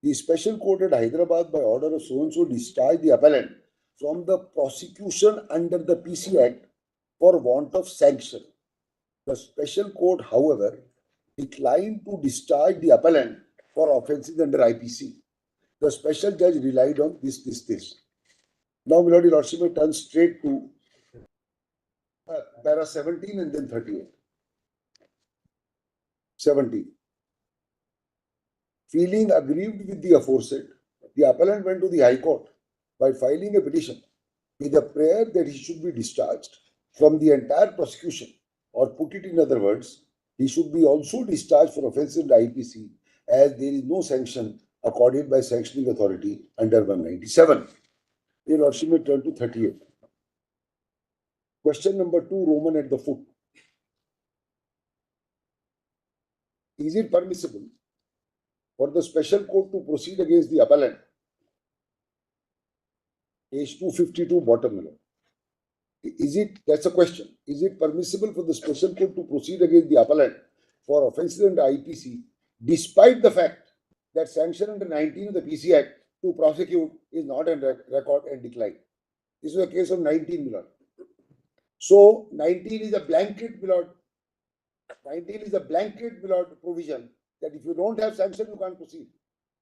The special court at Hyderabad, by order of so and so, discharged the appellant from the prosecution under the PC Act for want of sanction. The special court, however, declined to discharge the appellant for offences under IPC. The special judge relied on this. Now, my lord, your lordship may turn straight to para 17 and then 38. 17. Feeling aggrieved with the aforesaid, the appellant went to the High Court by filing a petition with a prayer that he should be discharged from the entire prosecution, or put it in other words, he should be also discharged for offences under IPC, as there is no sanction accorded by sanctioning authority under 197. Your lordship may turn to 38. Question number 2, Roman at the foot. Is it permissible for the special court to proceed against the appellant? Page 252, bottom middle. That's a question. Is it permissible for the special court to proceed against the appellant for offences under IPC, despite the fact that sanction under 19 of the PC Act to prosecute is not on record and declined? This is a case of 19, my lord. So 19 is a blanket, my lord. 19 is a blanket, my lord, provision that if you don't have sanction, you can't proceed.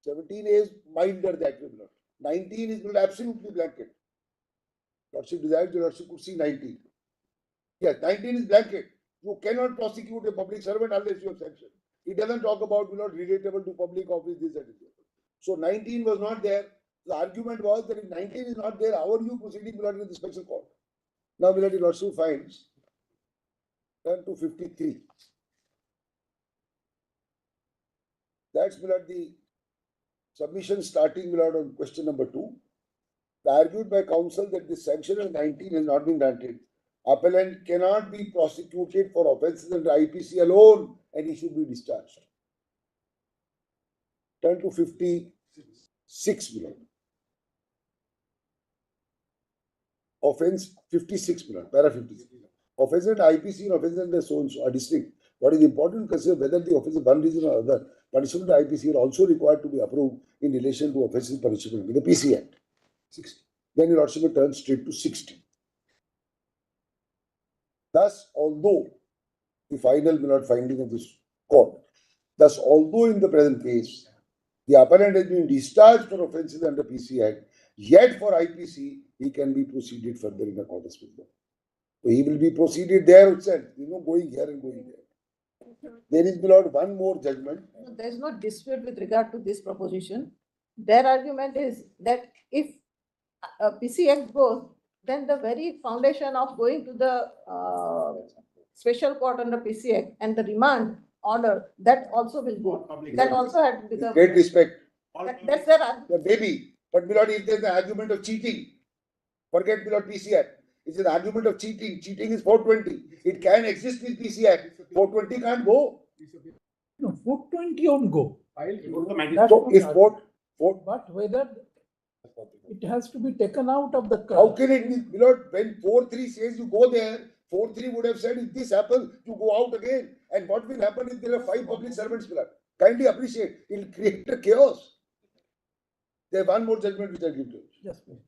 17 is milder that way, my lord. 19 is not absolutely blanket. Lordship desired, the lordship could see 19. Yes, 19 is blanket. You cannot prosecute a public servant unless you have sanction. It doesn't talk about, you know, relatable to public office, this and that. So 19 was not there. The argument was that if 19 is not there, how are you proceeding with the special court? Now, the lordship finds, turn to 53. That's the submission starting on question number 2. Argued by counsel that the sanction of 19 has not been granted. Appellant cannot be prosecuted for offences under IPC alone and he should be discharged. Turn to 56 below. Offence 56 below, para 56. Offence under IPC and offence under so and so are distinct. What is important to consider whether the offence is one reason or other. Punishment under IPC are also required to be approved in relation to offences punishable with the PC Act. 60. Then your lordship turns straight to 60. Thus, although the final finding of this court, thus, although in the present case, the appellant has been discharged for offences under PC Act, yet for IPC, he can be proceeded further in accordance with law. So he will be proceeded there itself, going here and going there. There is, my lord, one more judgment. There is no dispute with regard to this proposition. their argument is that if PCX goes, then the very foundation of going to the special court under PCX and the remand order, that also will go. That also had to be With great respect, that's their argument. yeah, maybe, but Milord, if there's an argument of cheating, forget Milord PCX. It's an argument of cheating. Cheating is 420. It can exist with PCX. 420 can't go. No, 420 won't go. Go to the magistrate. That's So not if the four, argument. But whether it has to be taken out of the. how can it be, Milord, when 4-3 says you go there, 4-3 would have said if this happens, you go out again. And what will happen if there are 5 public servants, Milord? Kindly appreciate. It will create a chaos. There's one more judgment which I give to you. Yes, please.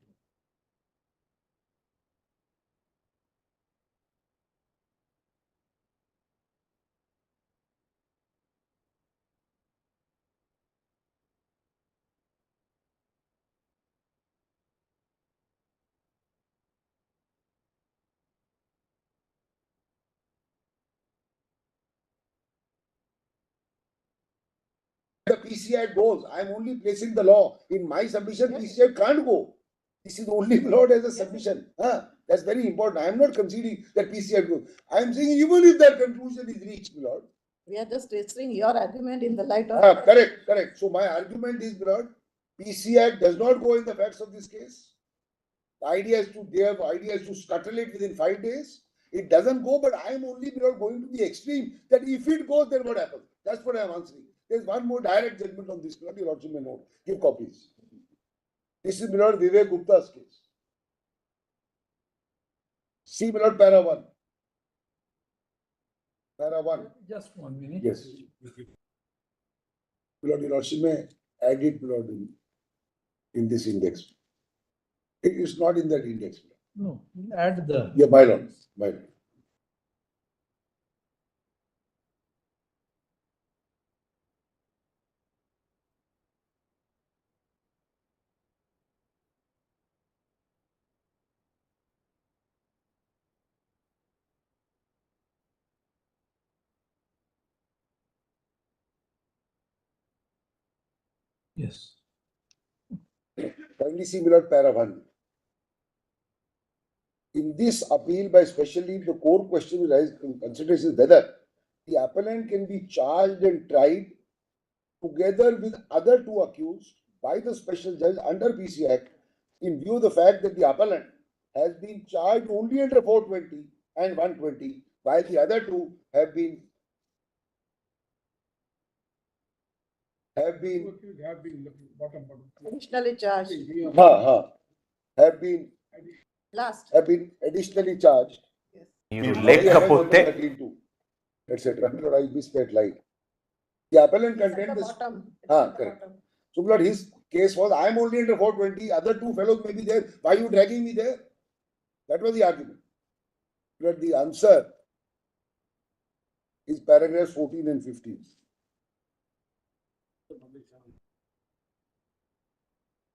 The PCI goes. I'm only placing the law. In my submission, PCI can't go. This is only Lord as a submission. That's very important. I'm not conceding that PCI goes. I'm saying even if that conclusion is reached, Lord. We are just registering your argument in the light of. Correct. So my argument is, Lord, PCI does not go in the facts of this case. The idea is to scuttle it within 5 days. It doesn't go, but I'm only going to the extreme that if it goes, then what happens? That's what I'm answering. There's one more direct judgment on this, Lord. You also may know. Give copies. This is Lord Vivek Gupta's case. See Lord Para 1. Para 1. Just 1 minute. Yes. Lord, you also may add it, Lord, in this index. It is not in that index. No, add the. Yeah, by Lord. Yes. Kindly see Lord Para 1. In this appeal by specially the core question raised in consideration whether the appellant can be charged and tried together with other 2 accused by the special judge under PC Act in view of the fact that the appellant has been charged only under 420 and 120 while the other 2 have been Additionally charged. Have been Last. additionally charged. మీరు Or the లేకపోతే offense agreed to, etc. I missed that line. The appellant It's at contained the this. bottom. It's Ah, at the correct. bottom. So, Lord, his case was, I'm only under 420, other 2 fellows may be there. Why are you dragging me there? That was the argument. Lord, the answer is paragraphs 14 and 15.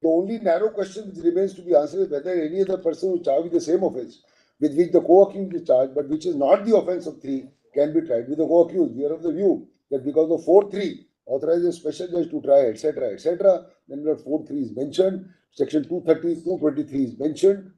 The only narrow question which remains to be answered is whether any other person who is charged with the same offence with which the co-accused is charged, but which is not the offence of 3, can be tried with the co-accused. We are of the view that because of 4.3 authorizes a special judge to try, etc., then Lord 4.3 is mentioned, section 230, 223 is mentioned,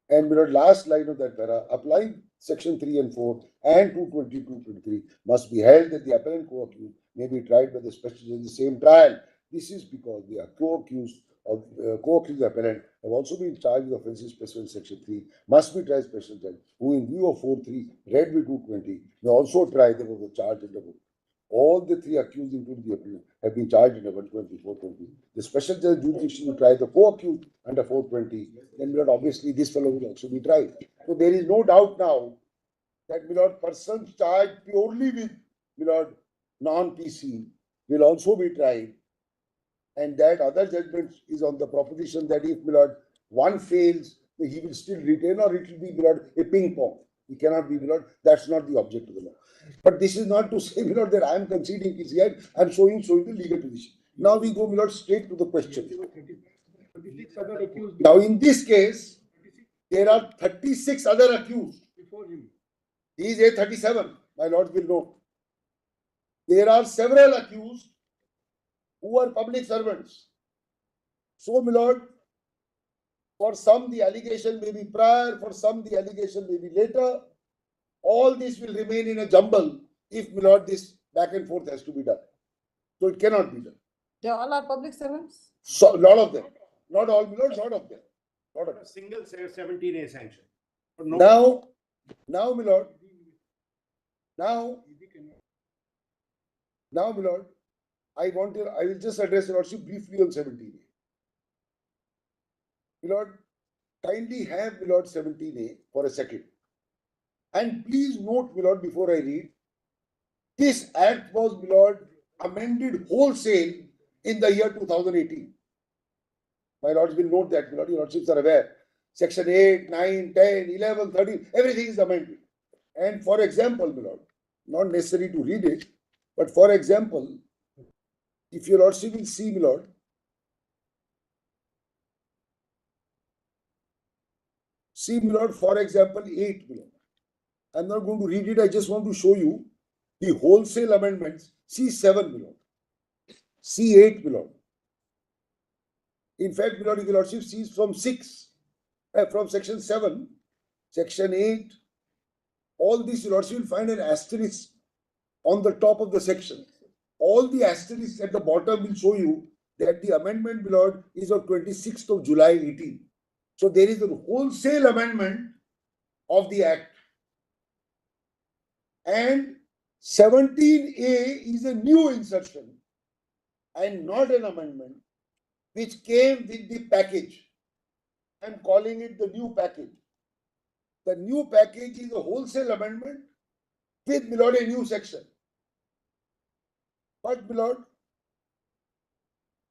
and Lord last line of that para, applying section 3 and 4 and 220, 223 must be held that the appellant co-accused may be tried by the special judge in the same trial. This is because the co-accused of co-accused appellant have also been charged with offences specified in section 3 must be tried special judge who in view of 4.3 read with 220 may also try them of the charge under book. All the 3 accused including the appellant have been charged under 120, 420. The special judge jurisdiction will try the co-accused under 420, then Lord, obviously this fellow will also be tried. So there is no doubt now that Lord, persons charged purely with Lord non-PC will also be tried. And that other judgment is on the proposition that if Lord one fails, he will still retain or it will be Lord a ping pong. He cannot be Lord. That's not the object of the law. But this is not to say Lord that I am conceding PCI. I am showing the legal position. Now we go Lord straight to the question. Now in this case, there are 36 other accused. He is A37. My lords will know. There are several accused who are public servants. So, my lord, for some the allegation may be prior, for some the allegation may be later. All this will remain in a jumble if, my lord, this back and forth has to be done. So it cannot be done. They all are public servants? So, lot of them, not all, my lord, lot of them. Lot of them. A single 17A sanction. But no- Now, my lord, now, my lord, I will just address your lordship briefly on 17A. My lord, kindly have, my lord, 17A for a second. And please note, my lord, before I read, this act was, my lord, amended wholesale in the year 2018. My lords will note that, my lord, your lordships are aware. Section 8, 9, 10, 11, 13, everything is amended. And for example, my lord, not necessary to read it, but for example, if your lordship will see, my lord, see, my lord, for example, 8, my lord. I'm not going to read it, I just want to show you the wholesale amendments. C7, my lord. C8, my lord. In fact, my lord, if your lordship sees from 6, from section 7, section 8, all this your lordship will find an asterisk on the top of the section. All the asterisks at the bottom will show you that the amendment, my lord, is of 26th of July 18. So there is a wholesale amendment of the act. And 17A is a new insertion and not an amendment which came with the package. I'm calling it the new package. The new package is a wholesale amendment with, my lord, a new section. But, my lord,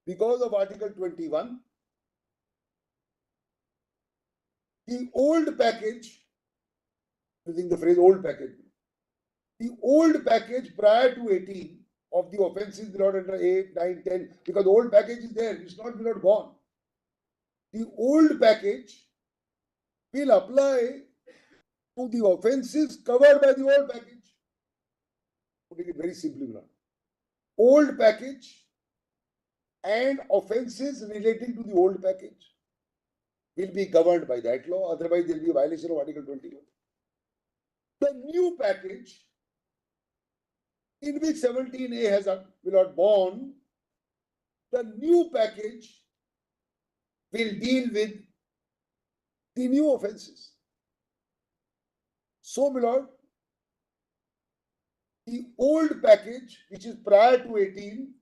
because of Article 21, the old package, using the phrase old package, the old package prior to 18 of the offences, my lord, under 8, 9, 10, because the old package is there, it's not, my lord, gone. The old package will apply to the offences covered by the old package. Putting it very simply, my lord. Old package and offences relating to the old package will be governed by that law, otherwise there will be a violation of Article 21. The new package, in which 17A has not born, the new package will deal with the new offences. So, my lord, the old package, which is prior to 18,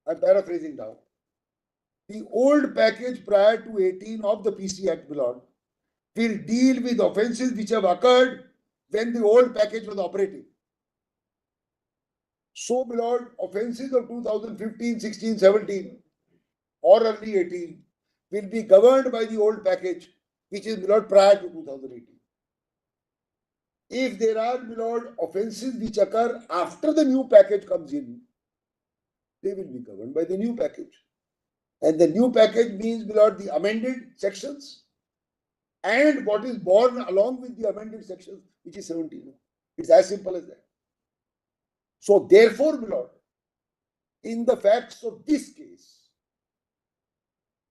I'm paraphrasing now, the old package prior to 18 of the PC Act, my lord, will deal with offences which have occurred when the old package was operating. So, my lord, offences of 2015, 16, 17 or early 18 will be governed by the old package, which is, my lord, prior to 2018. If there are, my lord, offences which occur after the new package comes in, they will be governed by the new package. And the new package means, my lord, the amended sections and what is born along with the amended sections, which is 17. It's as simple as that. So, therefore, my lord, in the facts of this case,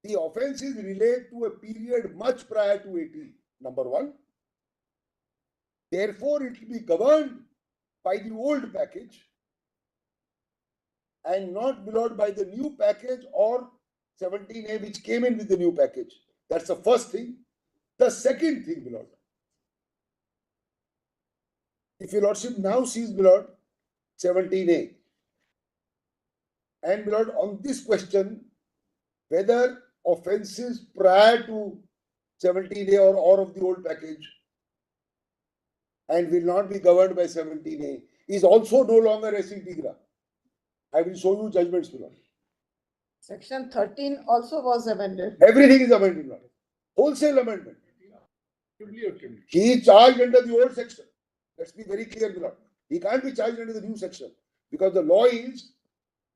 the offences relate to a period much prior to 18, number one. Therefore, it will be governed by the old package and not, my lord, by the new package or 17A which came in with the new package. That's the first thing. The second thing, my lord, if your lordship now sees, my lord, 17A, and, my lord, on this question, whether offences prior to 17A or of the old package and will not be governed by 17A is also no longer res integra. I will show you judgments, my lord. Section 13 also was amended. Everything is amended, my lord. Wholesale amendment. He is charged under the old section. Let's be very clear, my lord. He can't be charged under the new section because the law is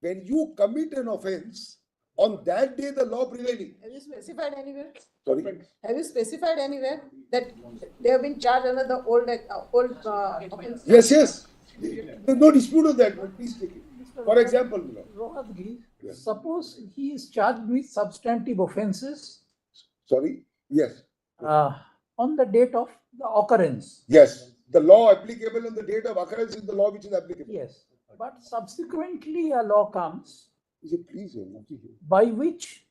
when you commit an offence, on that day the law prevailing. Have you specified anywhere? Sorry. Have you specified anywhere that they have been charged under the old offence? Yes, yes. There's no dispute on that, but please take it. For example, my lord. Yes. Suppose he is charged with substantive offences Sorry? Yes. on the date of the occurrence. Yes. The law applicable on the date of occurrence is the law which is applicable. Yes, but subsequently a law comes Is it please? Not here. by which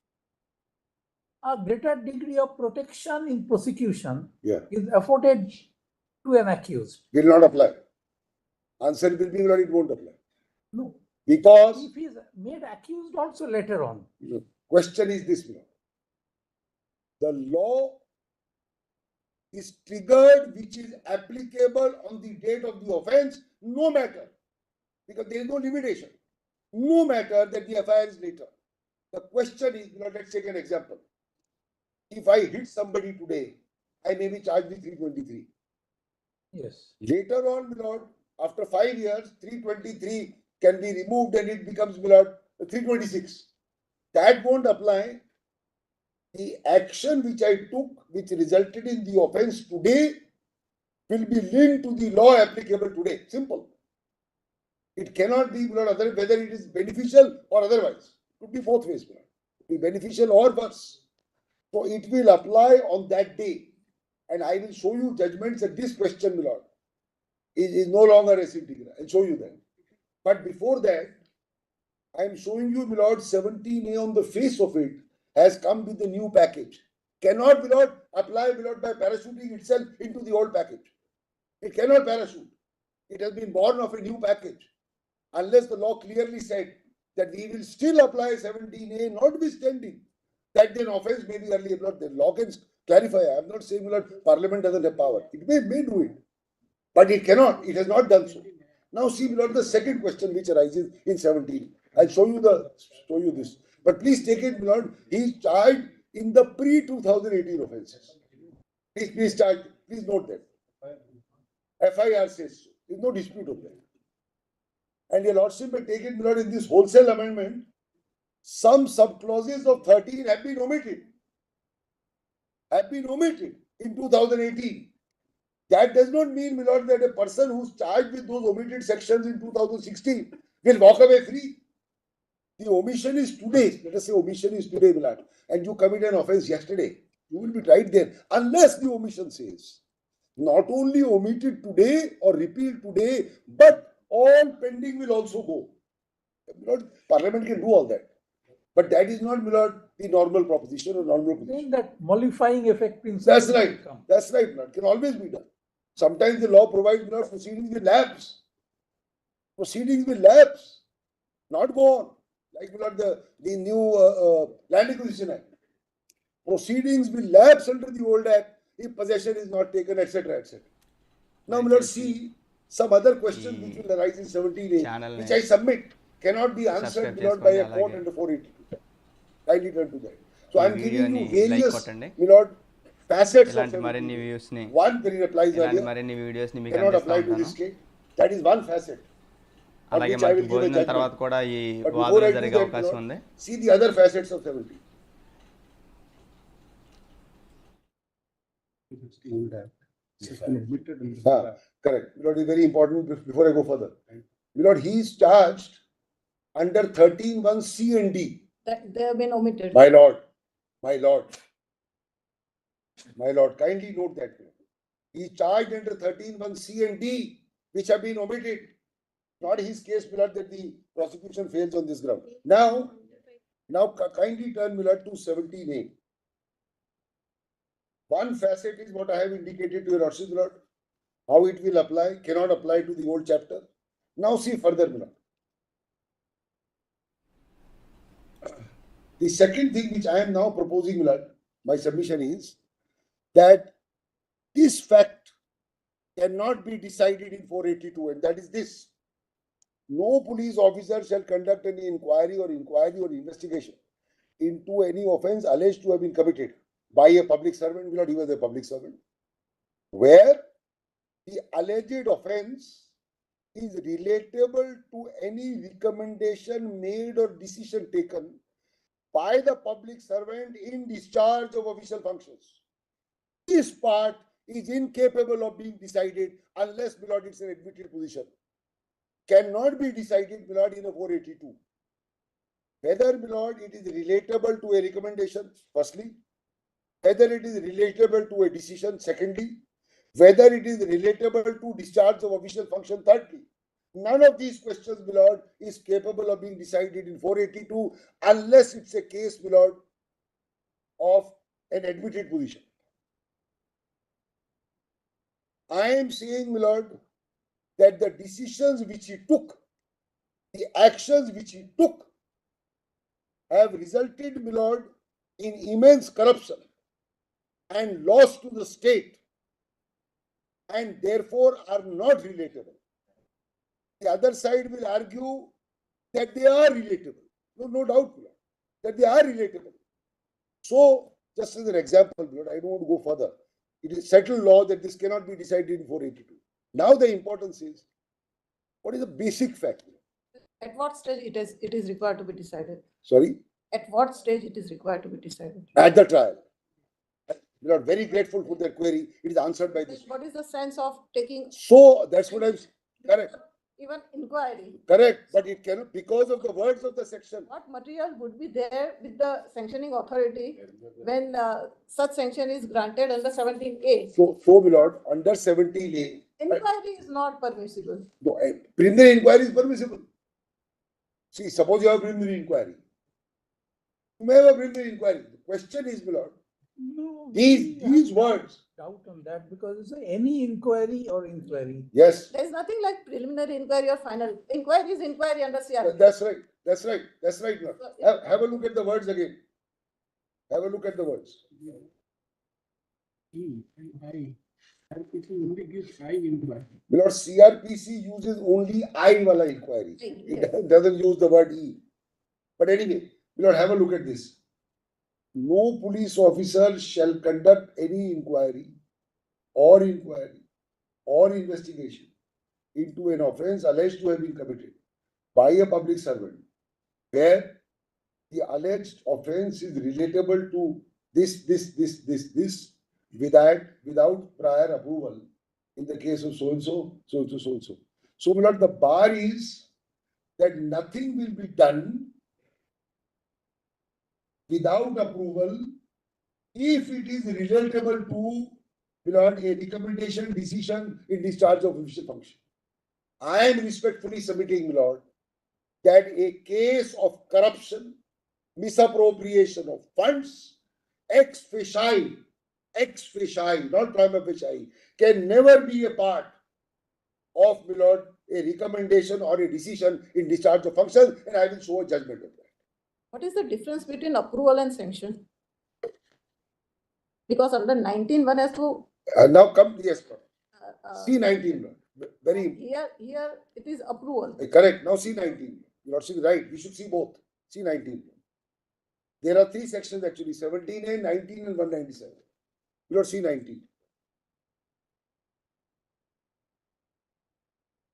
a greater degree of protection in prosecution Yeah. is afforded to an accused. Will not apply. Answer will be that it won't apply. No, Because if he is made accused also later on. the question is this, the law is triggered which is applicable on the date of the offense, no matter, because there is no limitation, no matter that the FIR is later. The question is, let's take an example. If I hit somebody today, I may be charged with 323. Yes. Later on, after 5 years, 323 can be removed and it becomes 326. That won't apply. The action which I took, which resulted in the offense today, will be linked to the law applicable today. Simple. It cannot be whether it is beneficial or otherwise. It could be both ways. It could be beneficial or worse. So it will apply on that day. And I will show you judgments that this question, Milord, is no longer res integra. I'll show you that. But before that, I am showing you, Milord, 17A on the face of it has come with a new package. Cannot, Milord, apply, Milord, by parachuting itself into the old package. It cannot parachute. It has been born of a new package. Unless the law clearly said that we will still apply 17A, notwithstanding that then offense may be early. The law can clarify. I am not saying, Milord, Parliament doesn't have power. It may do it. But it cannot. It has not done so. Now see, Milord, the second question which arises in 17. I'll show you this. But please take it, Milord. He is charged in the pre-2018 offences. Please charge. Please note that. FIR says so. There is no dispute on that. And your Lordship may take it, Milord, in this wholesale amendment, some subclauses of 13 have been omitted. In 2018. That does not mean, Milord, that a person who's charged with those omitted sections in 2016 will walk away free. The omission is today. Let us say omission is today, Milord, and you commit an offense yesterday. You will be tried there, unless the omission says not only omitted today or repealed today, but all pending will also go. Milord, Parliament can do all that. But that is not, Milord, the normal proposition or normal position. Then that mollifying effect principle. That's right. That's right, Milord. Can always be done. Sometimes the law provides, Milord, proceedings will lapse. Proceedings will lapse, not go on. Like, Milord, the new Land Acquisition Act. Proceedings will lapse under the old act if possession is not taken, etc., etc. Now, Milord, see some other questions which will arise in 17A, which I submit cannot be answered, Milord, by a court under 482. Kindly turn to that. So I am giving you various, Milord, facets of 17A. One, when it applies earlier, cannot apply to this state. That is one facet. అలాగే మనకి భోజనం తర్వాత కూడా ఈ వాదనలు జరిగే అవకాశం ఉంది. See the other facets of 17. Correct. Milord, is very important before I go further. Milord, he is charged under 13(1)(c) and D. They have been omitted. My lord, kindly note that. He is charged under 13(1)(c) and D, which have been omitted. Not his case, Milord, that the prosecution fails on this ground. Now kindly turn, Milord, to 17A. One facet is what I have indicated to your Lordship, Milord, how it will apply, cannot apply to the old chapter. Now see further, Milord. The second thing which I am now proposing, Milord, my submission is that this fact cannot be decided in 482, and that is this. No police officer shall conduct any inquiry or investigation into any offense alleged to have been committed by a public servant. He was a public servant, where the alleged offense is relatable to any recommendation made or decision taken by the public servant in discharge of official functions. This part is incapable of being decided unless, Milord, it's an admitted position. Cannot be decided, Milord, in a 482. whether, my lord, it is relatable to a recommendation, firstly, whether it is relatable to a decision, secondly, whether it is relatable to discharge of official function, thirdly. None of these questions, my lord, is capable of being decided in 482 unless it's a case, my lord, of an admitted position. I am saying, my lord, that the decisions which he took, the actions which he took, have resulted, my lord, in immense corruption and loss to the state, and therefore are not relatable. The other side will argue that they are relatable. No doubt, my lord, that they are relatable. So, just as an example, my lord, I don't want to go further. It is settled law that this cannot be decided in 482. Now the importance is, what is the basic fact? At what stage it is required to be decided? Sorry? At what stage it is required to be decided? At the trial. We are very grateful for their query. It is answered by this. What is the sense of taking? So that's what I'm correct. Even inquiry. Correct, but it cannot because of the words of the section. What material would be there with the sanctioning authority when such sanction is granted under 17A? So my lord, under 17A, Inquiry is not permissible. no, preliminary inquiry is permissible. See, suppose you have preliminary inquiry. You may have a preliminary inquiry. The question is, my lord, No, these words. doubt on that because it's any inquiry or inquiry. Yes, There is nothing like preliminary inquiry or final. Inquiry is inquiry under CRP. that's right. That's right. That's right, my lord. Have a look at the words again. Have a look at the words. only gives I inquiry. My lord, CRPC uses only I wala inquiry. It doesn't use the word E. But anyway, my lord, have a look at this. No police officer shall conduct any inquiry or investigation into an offence alleged to have been committed by a public servant where the alleged offence is relatable to this without prior approval in the case of so and so. So, my lord, the bar is that nothing will be done without approval if it is relatable to, my lord, a recommendation decision in discharge of official function. I am respectfully submitting, my lord, that a case of corruption, misappropriation of funds, ex facie, not prima facie, can never be a part of, my lord, a recommendation or a decision in discharge of function, and I will show a judgment of that. What is the difference between approval and sanction? Because under 19, one has to. Now come, yes, C19, very Here it is approval. correct. Now C19, you're not seeing right. We should see both. C19. There are three sections actually: 17A, 19, and 197. You're C19.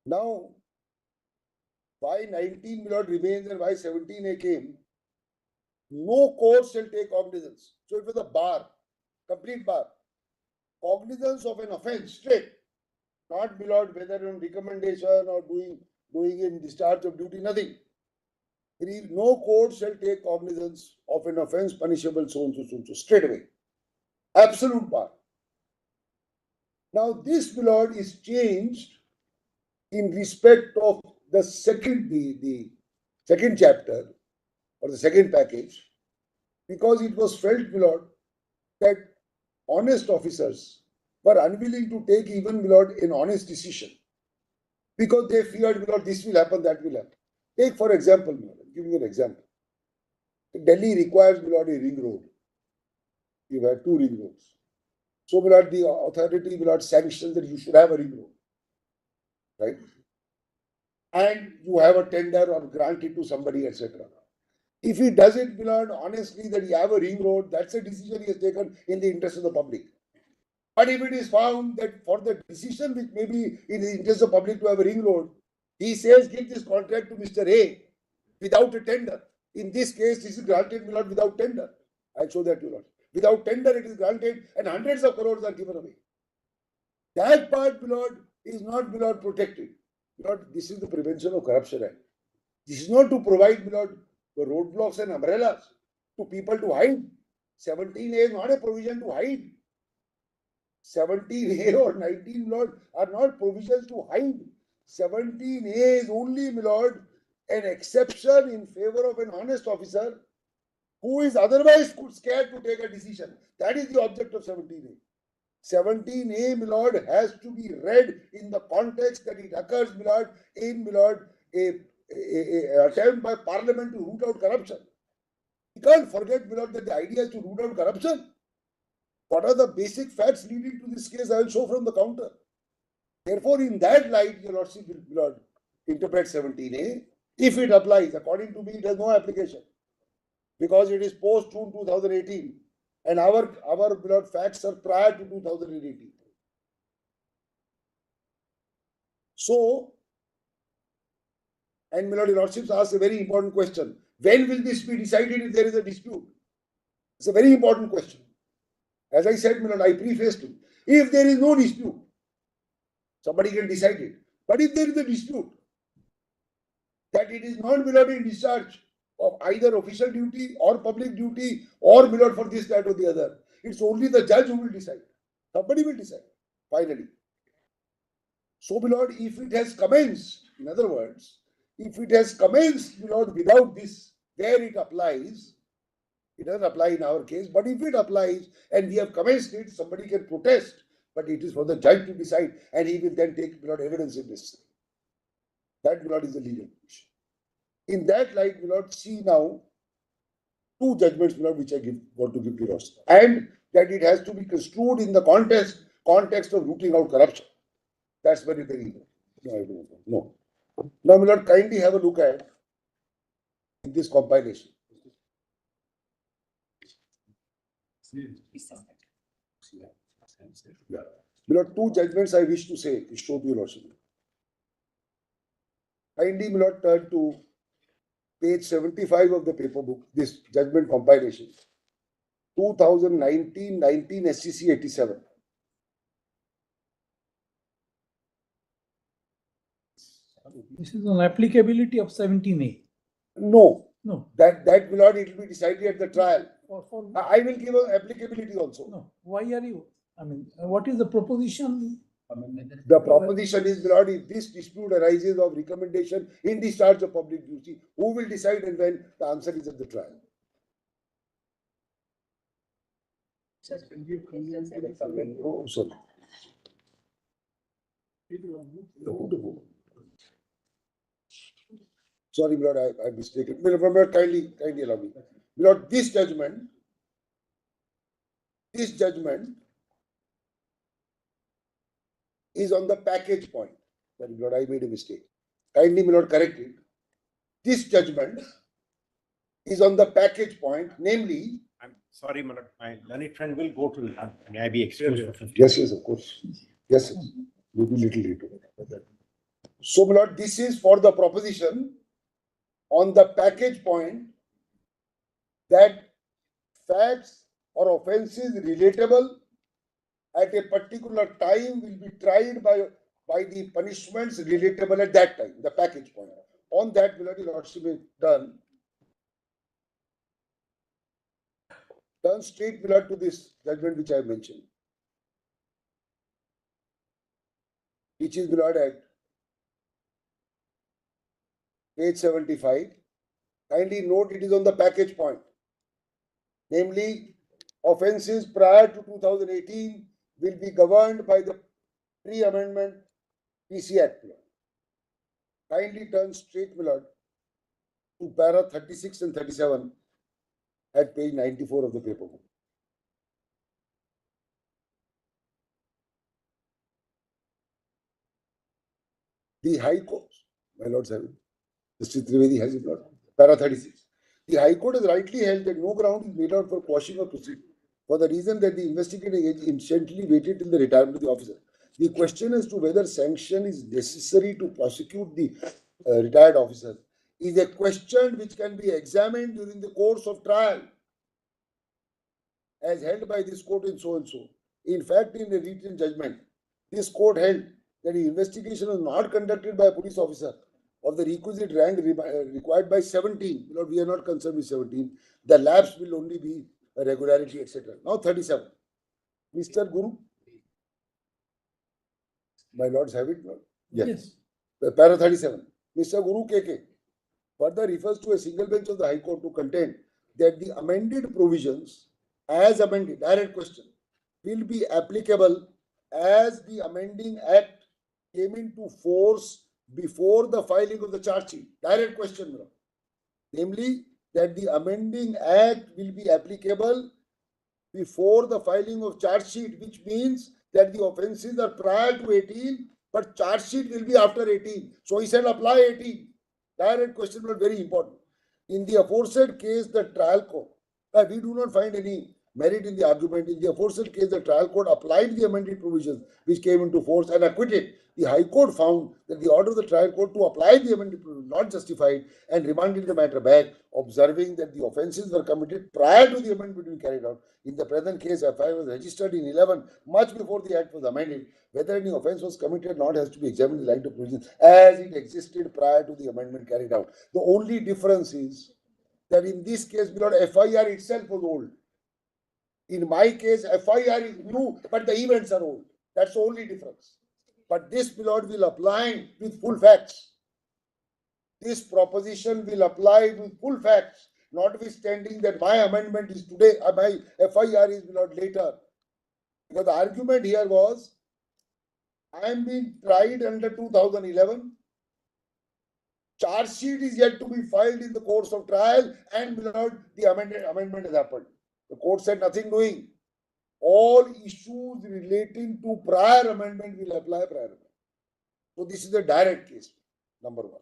Now, why 19 my lord remains and why 17A came? No court shall take cognizance. So it was a bar, complete bar. Cognizance of an offence straight, not, my lord, whether on recommendation or doing in discharge of duty, nothing. No court shall take cognizance of an offence punishable so and so straight away. Absolute bar. Now this, my lord, is changed in respect of the second chapter or the second package, because it was felt, my lord, that honest officers were unwilling to take even, my lord, an honest decision because they feared, my lord, this will happen, that will happen. Take for example, my lord, give you an example. Delhi requires, my lord, a ring road. You have 2 ring roads. So, my lord, the authority, my lord, sanctions that you should have a ring road, right? And you have a tender or grant it to somebody, etc. If he does it, my lord, honestly, that you have a ring road, that's a decision he has taken in the interest of the public. But if it is found that for the decision which may be in the interest of the public to have a ring road, he says, give this contract to Mr. A without a tender. In this case, this is granted, my lord, without tender. I'll show that to you, lord. Without tender, it is granted and hundreds of crores are given away. That part, my lord, is not, my lord, protected. My lord, this is the Prevention of Corruption Act. This is not to provide, my lord, the roadblocks and umbrellas to people to hide. 17A is not a provision to hide. 17A or 19, my lord, are not provisions to hide. 17A is only, my lord, an exception in favor of an honest officer who is otherwise scared to take a decision. That is the object of 17A. 17A, my lord, has to be read in the context that it occurs, my lord, in, my lord, a attempt by Parliament to root out corruption. You can't forget, my lord, that the idea is to root out corruption. What are the basic facts leading to this case? I will show from the counter. Therefore, in that light, your lordship will, my lord, interpret 17A. If it applies, according to me, it has no application because it is post June 2018, and our my lord, facts are prior to 2018. So, and my lord, your lordships asked a very important question: when will this be decided if there is a dispute? It's a very important question. As I said, my lord, I prefaced it. If there is no dispute, somebody can decide it. But if there is a dispute that it is not, my lord, in discharge of either official duty or public duty or, my lord, for this, that, or the other, it's only the judge who will decide. Somebody will decide finally. So, my lord, if it has commenced, in other words, if it has commenced, my lord, without this, where it applies, it doesn't apply in our case, but if it applies and we have commenced it, somebody can protest, but it is for the judge to decide, and he will then take, my lord, evidence if necessary. That, my lord, is the legal position. In that light, my lord, see now two judgments, my lord, which I want to give to you, and that it has to be construed in the context of rooting out corruption. That's very, very no. Now, my lord, kindly have a look at this compilation. Yeah. My lord, two judgments I wish to say, to show to your lordship. Kindly, my lord, turn to page 75 of the paper book, this judgment compilation. 2019 SCC 87. This is on applicability of 17A. No, No. that will not, it will be decided at the trial. For I will give an applicability also. no. Why are you? I mean, what is the proposition? The proposition is, my lord, if this dispute arises of recommendation in discharge of public duty, who will decide and when? The answer is at the trial. Oh, sorry. Sorry, my lord, I mistaken. My lord, kindly allow me. My lord, this judgment is on the package point. Sorry, my lord, I made a mistake. Kindly, my lord, correct it. This judgment is on the package point, namely. I'm sorry, my lord, my learned friend will go to lunch. May I be excused for 15 Yes, of course. Yes, maybe little later. So, my lord, this is for the proposition on the package point that facts or offences relatable at a particular time will be tried by the punishments relatable at that time, the package point. On that, my lord, your lordship is done. Turn straight, my lord, to this judgment which I have mentioned, which is, my lord, at page 75. Kindly note it is on the package point, namely offences prior to 2018 will be governed by the pre-amendment PC Act. Kindly turn straight, my lord, to para 36 and 37 at page 94 of the paper book. The High Court, my lords have it. Justice Trivedi has it, Lord. Para 36. The High Court has rightly held that no ground is made out for quashing of proceeding for the reason that the investigating agent instantly waited till the retirement of the officer. The question as to whether sanction is necessary to prosecute the retired officer is a question which can be examined during the course of trial as held by this court in so and so. In fact, in a written judgment, this court held that the investigation was not conducted by a police officer of the requisite rank required by 17. Lord, we are not concerned with 17. The lapse will only be a regularity, etc. Now 37. Mr. Guru. My lords have it? Lord? Yes. Para 37. Mr. Guru KK further refers to a single bench of the High Court to contend that the amended provisions, as amended, direct question, will be applicable as the amending act came into force before the filing of the charge sheet. Direct question, bro. Namely, that the amending act will be applicable before the filing of charge sheet, which means that the offences are prior to 18, but charge sheet will be after 18. So he said apply 18. Direct question, but very important. In the aforesaid case, the trial court, we do not find any merit in the argument. In the aforesaid case, the trial court applied the amended provisions which came into force and acquitted. The High Court found that the order of the trial court to apply the amended provisions not justified and remanded the matter back, observing that the offences were committed prior to the amendment being carried out. In the present case, FIR was registered in 11, much before the act was amended. Whether any offence was committed or not has to be examined in light of provisions as it existed prior to the amendment carried out. The only difference is that in this case, FIR itself was old. In my case, FIR is new, but the events are old. That's the only difference. But this, Lord, will apply with full facts. This proposition will apply with full facts, notwithstanding that my amendment is today, my FIR is later. Because the argument here was, I am being tried under 2011. Charge sheet is yet to be filed in the course of trial, and the amendment has happened. The court said nothing doing. All issues relating to prior amendment will apply prior amendment. So this is a direct case, number one.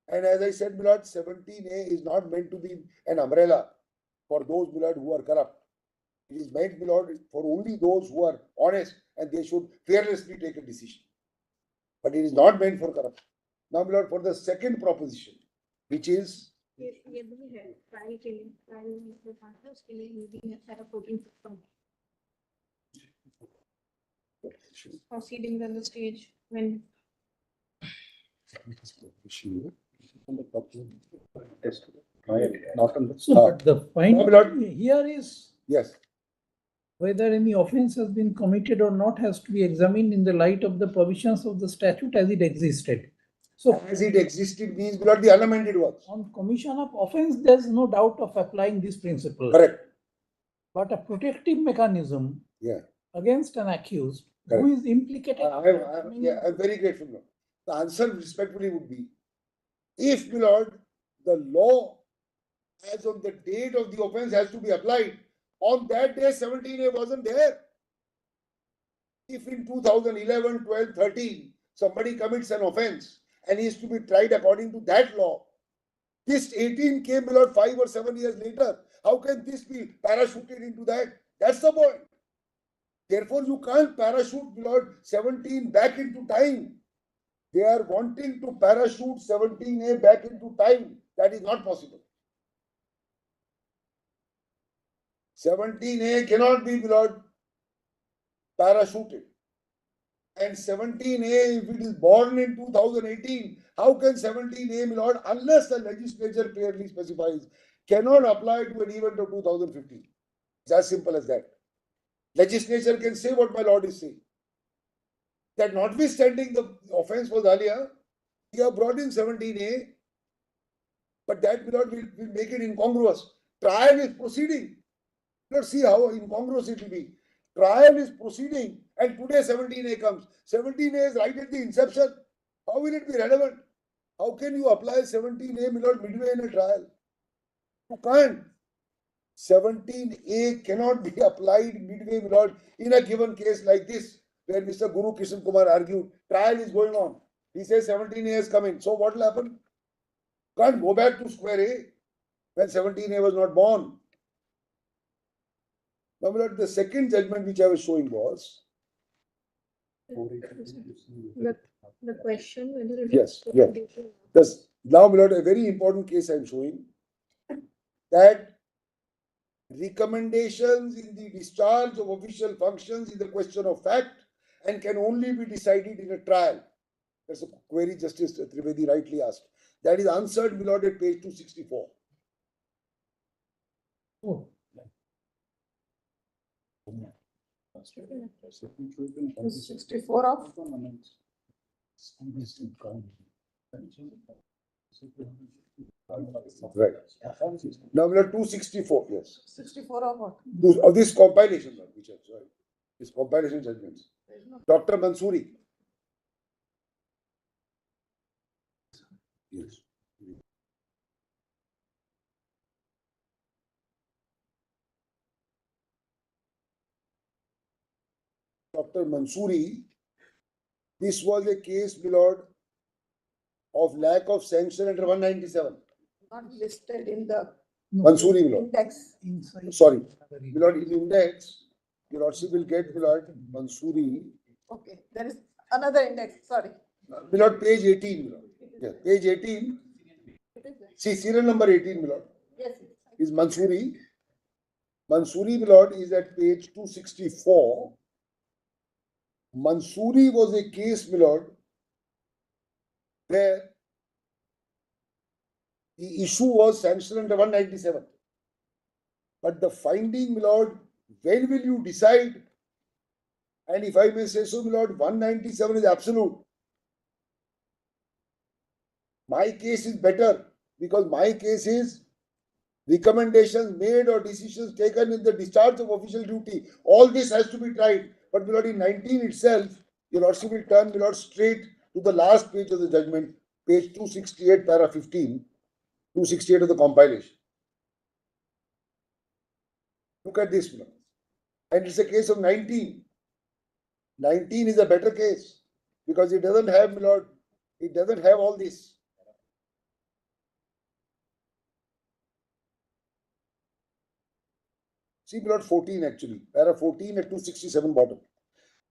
And as I said, 17A is not meant to be an umbrella for those who are corrupt. It is meant, for only those who are honest, and they should fearlessly take a decision. But it is not meant for corruption. Now, for the second proposition, which is proceedings on the stage when So, but the point here is yes, whether any offence has been committed or not has to be examined in the light of the provisions of the statute as it existed. So, as it existed means the unamended ones. on commission of offence, there is no doubt of applying this principle. Correct. But a protective mechanism against an accused Correct. who is implicated. I'm very grateful. The answer respectfully would be, if, the law as of the date of the offence has to be applied, on that day 17A wasn't there. If in 2011, 12, 13, somebody commits an offence and he is to be tried according to that law, this 18 came 5 or 7 years later. How can this be parachuted into that? That's the point. Therefore, you can't parachute 17 back into time. They are wanting to parachute 17A back into time. That is not possible. 17A cannot be parachuted. And 17A, if it is born in 2018, how can 17A, unless the legislature clearly specifies, cannot apply to an event of 2015? It's as simple as that. Legislature can say what my lord is saying. That notwithstanding the offence was earlier, we have brought in 17A, but that will make it incongruous. Trial is proceeding. Let's see how incongruous it will be. Trial is proceeding, and today 17A comes. 17A is right at the inception. How will it be relevant? How can you apply 17A midway in a trial? You can't. 17A cannot be applied midway in a given case like this, where Mr. Guru Kishan Kumar argued, trial is going on. He says 17A is coming. So what will happen? Can't go back to square A when 17A was not born. Now, the second judgment which I was showing was the question whether it yes. Now, a very important case I am showing, that recommendations in the discharge of official functions is a question of fact and can only be decided in a trial. That's a query Justice Trivedi rightly asked. That is answered, my lord, at page 264. Oh. 64 of, Right. Now, my lord, 264, yes. 64 of what? Of this compilation, lord, which I'm sorry. This compilation judgments. There is no- Dr. Mansoori. Yes. Dr. Mansoori, this was a case, my lord, of lack of sanction under 197. Not listed in the Mansoori, my lord. index. Inside. Sorry. My lord, in index, your lordship will get, my lord, Mansoori. Okay, there is another index, sorry. My lord, page 18, my lord. Yes, page 18. It is there. See, serial number 18, my lord, Yes, is Mansoori. Mansoori, my lord, is at page 264. Mansoori was a case, my lord, where the issue was sanctioned under 197. But the finding, my lord, when will you decide? And if I may say so, my lord, 197 is absolute. My case is better because my case is recommendations made or decisions taken in the discharge of official duty. All this has to be tried. But my lord, in 19 itself, your lordship will turn, my lord, straight to the last page of the judgment, page 268, para 15, 268 of the compilation. Look at this, my lord. And it's a case of 19. 19 is a better case because it doesn't have, my lord, it doesn't have all this. See, my lord, 14 actually, para 14 at 267 bottom.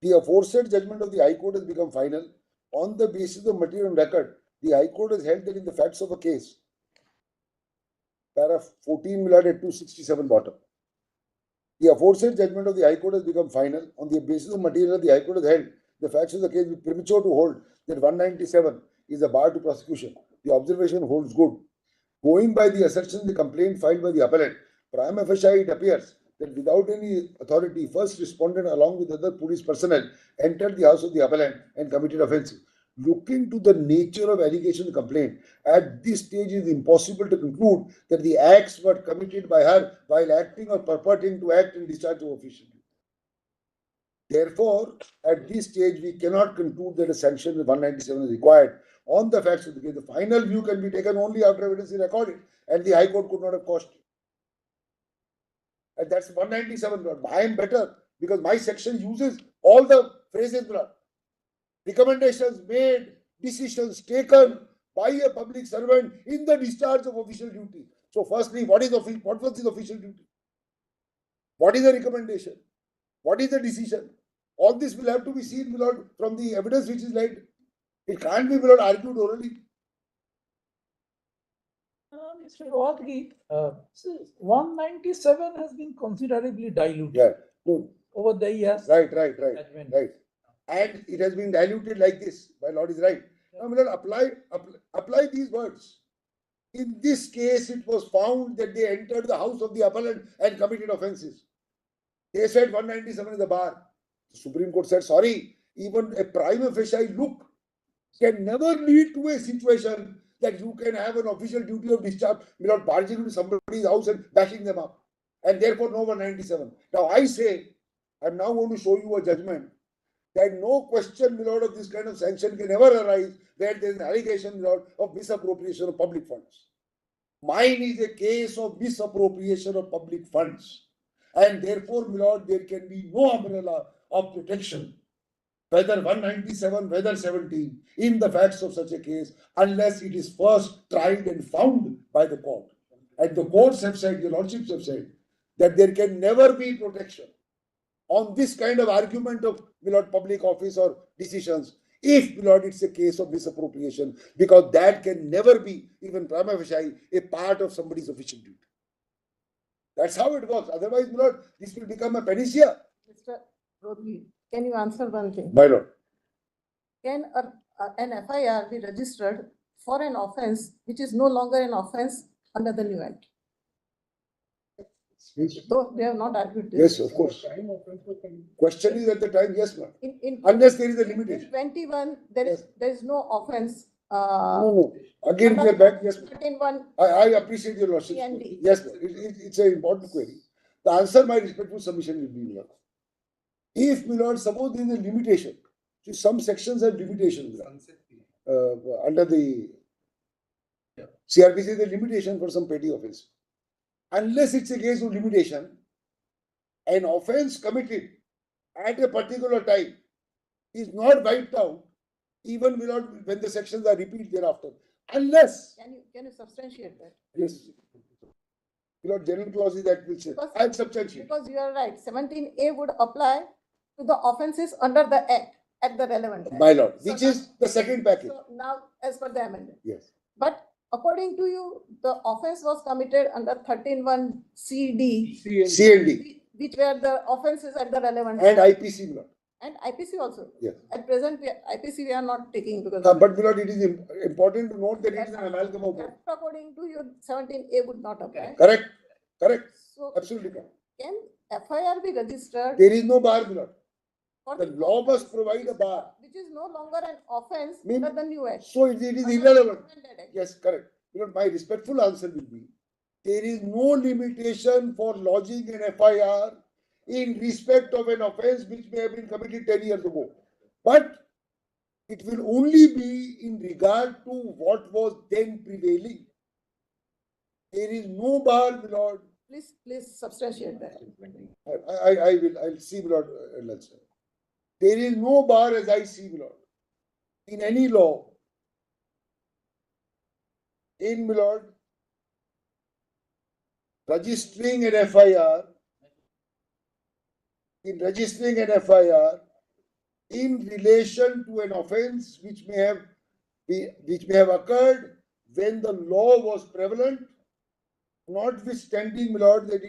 The aforesaid judgment of the High Court has become final. On the basis of material record, the High Court has held that in the facts of a case, para 14 milliard at 267 bottom. The aforesaid judgment of the High Court has become final. On the basis of material, the High Court has held the facts of the case. It is premature to hold that 197 is a bar to prosecution. The observation holds good. Going by the assertion in the complaint filed by the appellant, prima facie it appears that without any authority, first respondent along with other police personnel entered the house of the appellant and committed offences. Looking to the nature of allegation complaint, at this stage it is impossible to conclude that the acts were committed by her while acting or purporting to act in discharge of official duty. Therefore, at this stage, we cannot conclude that a sanction of 197 is required. On the facts of the case, the final view can be taken only after evidence is recorded, and the High Court could not have caused it. And that's 197. I am better because my section uses all the phrases. Recommendations made, decisions taken by a public servant in the discharge of official duty. So, firstly, what was his official duty? What is the recommendation? What is the decision? All this will have to be seen, my lord, from the evidence which is laid. It can't be, my lord, argued orally. Mr. Wadgi, 197 has been considerably diluted Yeah, good. over the years. Right. Judgment. Right. And it has been diluted like this. My lord is right. Now, my lord, apply these words. In this case, it was found that they entered the house of the appellant and committed offences. They said 197 is the bar. The Supreme Court said, sorry, even a prima facie look can never lead to a situation that you can have an official duty of discharge without barging into somebody's house and bashing them up. And therefore, no 197. Now, I say, I'm now going to show you a judgment that no question, my lord, of this kind of sanction can ever arise where there is an allegation, my lord, of misappropriation of public funds. Mine is a case of misappropriation of public funds. And therefore, my lord, there can be no umbrella of protection, whether 197, whether 17, in the facts of such a case, unless it is first tried and found by the court. And the courts have said, your lordships have said, that there can never be protection on this kind of argument of, my lord, public office or decisions, if, my lord, it's a case of misappropriation, because that can never be, even prima facie, a part of somebody's official duty. That's how it works. Otherwise, my lord, this will become a panacea. Mr. Rodri, can you answer one thing? My lord. Can an FIR be registered for an offense which is no longer an offense under the new act. Though they have not argued this. Yes, of course. Question is at the time, yes, ma'am. In Unless there is a limitation. 21, Yes. there is no offense. No. Again, we are back, yes, ma'am. 13(1). I appreciate your lordship. CND. Yes, ma'am. It's an important query. The answer, my respectful submission will be, Lord. If, my lord, suppose there is a limitation, see, some sections have limitations. Under the CRPC, there is a limitation for some petty offense. Unless it's a case of limitation, an offense committed at a particular time is not wiped out, even when the sections are repeated thereafter. Unless, Can you substantiate that? yes, general clause is that will say, Because- I'll substantiate. Because you are right, 17A would apply to the offenses under the act at the relevant time. My lord, So which now- is the second package. So now, as per the amendment. Yes. But according to you, the offense was committed under 13(1) CD, CND which were the offenses at the relevant and time. IPC, my lord. And IPC also. Yes. At present, IPC we are not taking because. But my lord, it is important to note that it is an amalgam of both. According to you, 17A would not apply. Correct, So absolutely correct. can FIR be registered? There is no bar, my lord. for The law must provide a bar. Which is no longer an offense Mean- under the new act. So it is Under the irrelevant. amended act. Yes, correct. My respectful answer will be, there is no limitation for lodging an FIR in respect of an offense which may have been committed 10 years ago. But it will only be in regard to what was then prevailing. There is no bar, my lord. Please substantiate that. I'll see, my lord. There is no bar as I see, my lord, in any law. In, my lord, registering an FIR, in relation to an offense which may have occurred when the law was prevalent, notwithstanding, my lord, that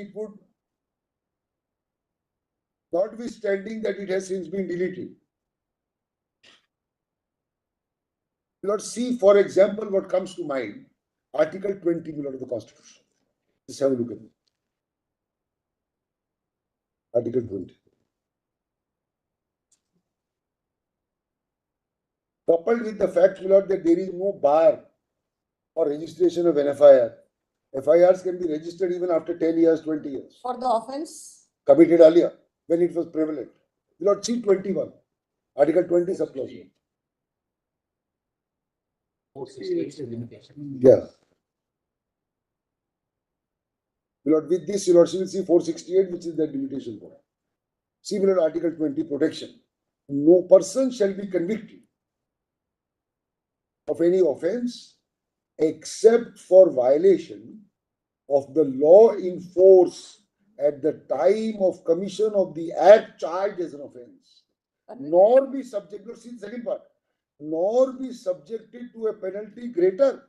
it has since been deleted. Lord, see, for example, what comes to mind, Article 20, my lord, of the Constitution. Just have a look at it. Article 20. Coupled with the fact, my lord, that there is no bar for registration of an FIR. FIRs can be registered even after 10 years, 20 years. For the offense, Committed earlier, when it was prevalent. My lord, see 21. Article 20, subclause. Yeah. My lord, with this, your lordship will see 468, which is the limitation point. See, my lord, Article 20, protection. No person shall be convicted of any offense except for violation of the law in force at the time of commission of the act charged as an offense, nor be subjected, see the second part, nor be subjected to a penalty greater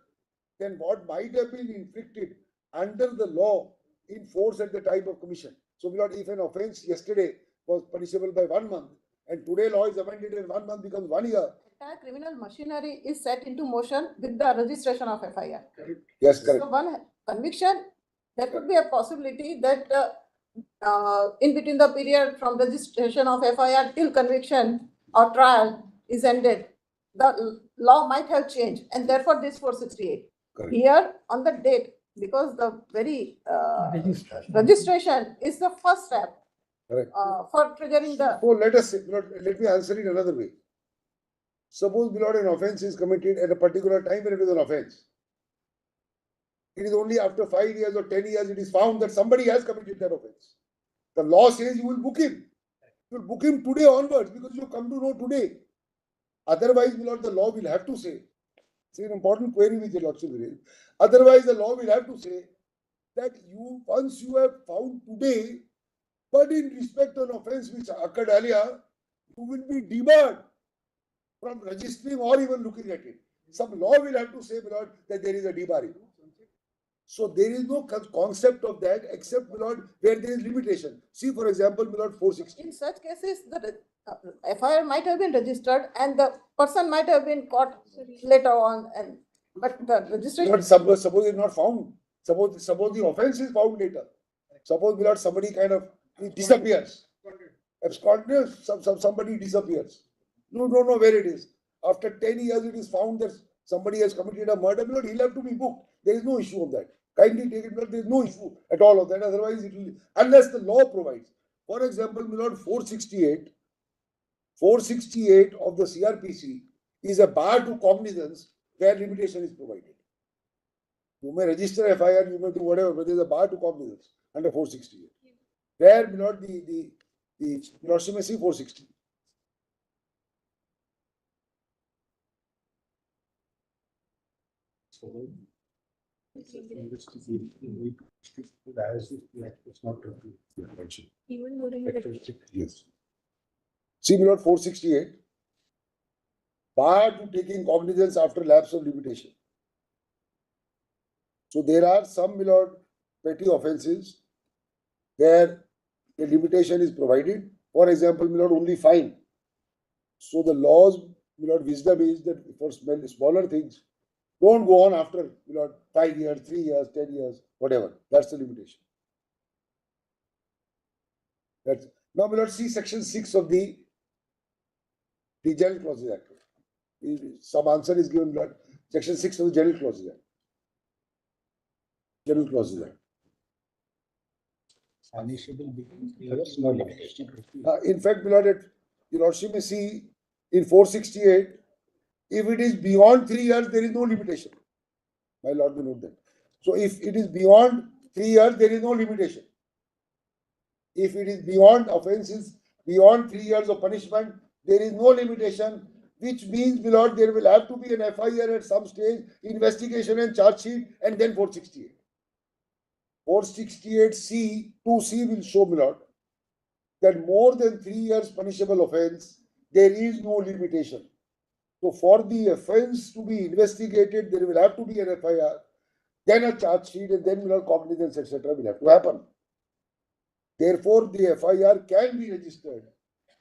than what might have been inflicted under the law in force at the time of commission. So, my lord, if an offense yesterday was punishable by 1 month, and today law is amended and 1 month becomes 1 year. entire criminal machinery is set into motion with the registration of FIR. Yes, correct. So one conviction, there could be a possibility that in between the period from registration of FIR till conviction or trial is ended, the law might have changed, and therefore this 468. Correct. Here on the date, because the very registration is the first step Correct. for triggering the. So let us say, let me answer it another way. Suppose, my lord, an offense is committed at a particular time when it is an offense. It is only after 5 years or 10 years it is found that somebody has committed that offense. The law says you will book him. You will book him today onwards because you come to know today. Otherwise, my lord, the law will have to say. It's an important query which the lordship raised. Otherwise, the law will have to say that once you have found today, but in respect to an offense which occurred earlier, you will be debarred from registering or even looking at it. Some law will have to say, my lord, that there is a debarring. So there is no concept of that except, my lord, where there is limitation. See, for example, my lord, 460. In such cases, the FIR might have been registered and the person might have been caught later on, and but the registration. Not suppose it's not found. Suppose the offense is found later. Suppose, my lord, somebody kind of disappears. Absconded, somebody disappears. You don't know where it is. After 10 years, it is found that somebody has committed a murder. My lord, he'll have to be booked. There is no issue of that. Kindly take it, my lord, there is no issue at all of that. Otherwise, it will, unless the law provides. For example, my lord, 468 of the CRPC is a bar to cognizance where limitation is provided. You may register FIR, you may do whatever, but there is a bar to cognizance under 468. Where, my lord, the lordship may see 460. Even during the Yes. See, my lord, 468. Bar to taking cognizance after lapse of limitation. So there are some, my lord, petty offences where the limitation is provided. For example, my lord, only fine. So the laws, my lord, wisdom is that for smaller things, don't go on after, my lord, 5 years, 3 years, 10 years, whatever. That's the limitation. That's now, my lord, see section 6 of the General Clauses Act. Some answer is given, my lord. Section 6 of the General Clauses Act. General Clauses Act. In fact, my lord, your lordship may see in 468, if it is beyond 3 years, there is no limitation. My lord may note that. So if it is beyond 3 years, there is no limitation. If it is beyond offences, beyond 3 years of punishment, there is no limitation, which means, my lord, there will have to be an FIR at some stage, investigation and charge sheet, and then 468. 468C, 2C will show, my lord, that more than 3 years punishable offence, there is no limitation. So for the offence to be investigated, there will have to be an FIR, then a charge sheet, and then, my lord, cognizance, etc. will have to happen. Therefore, the FIR can be registered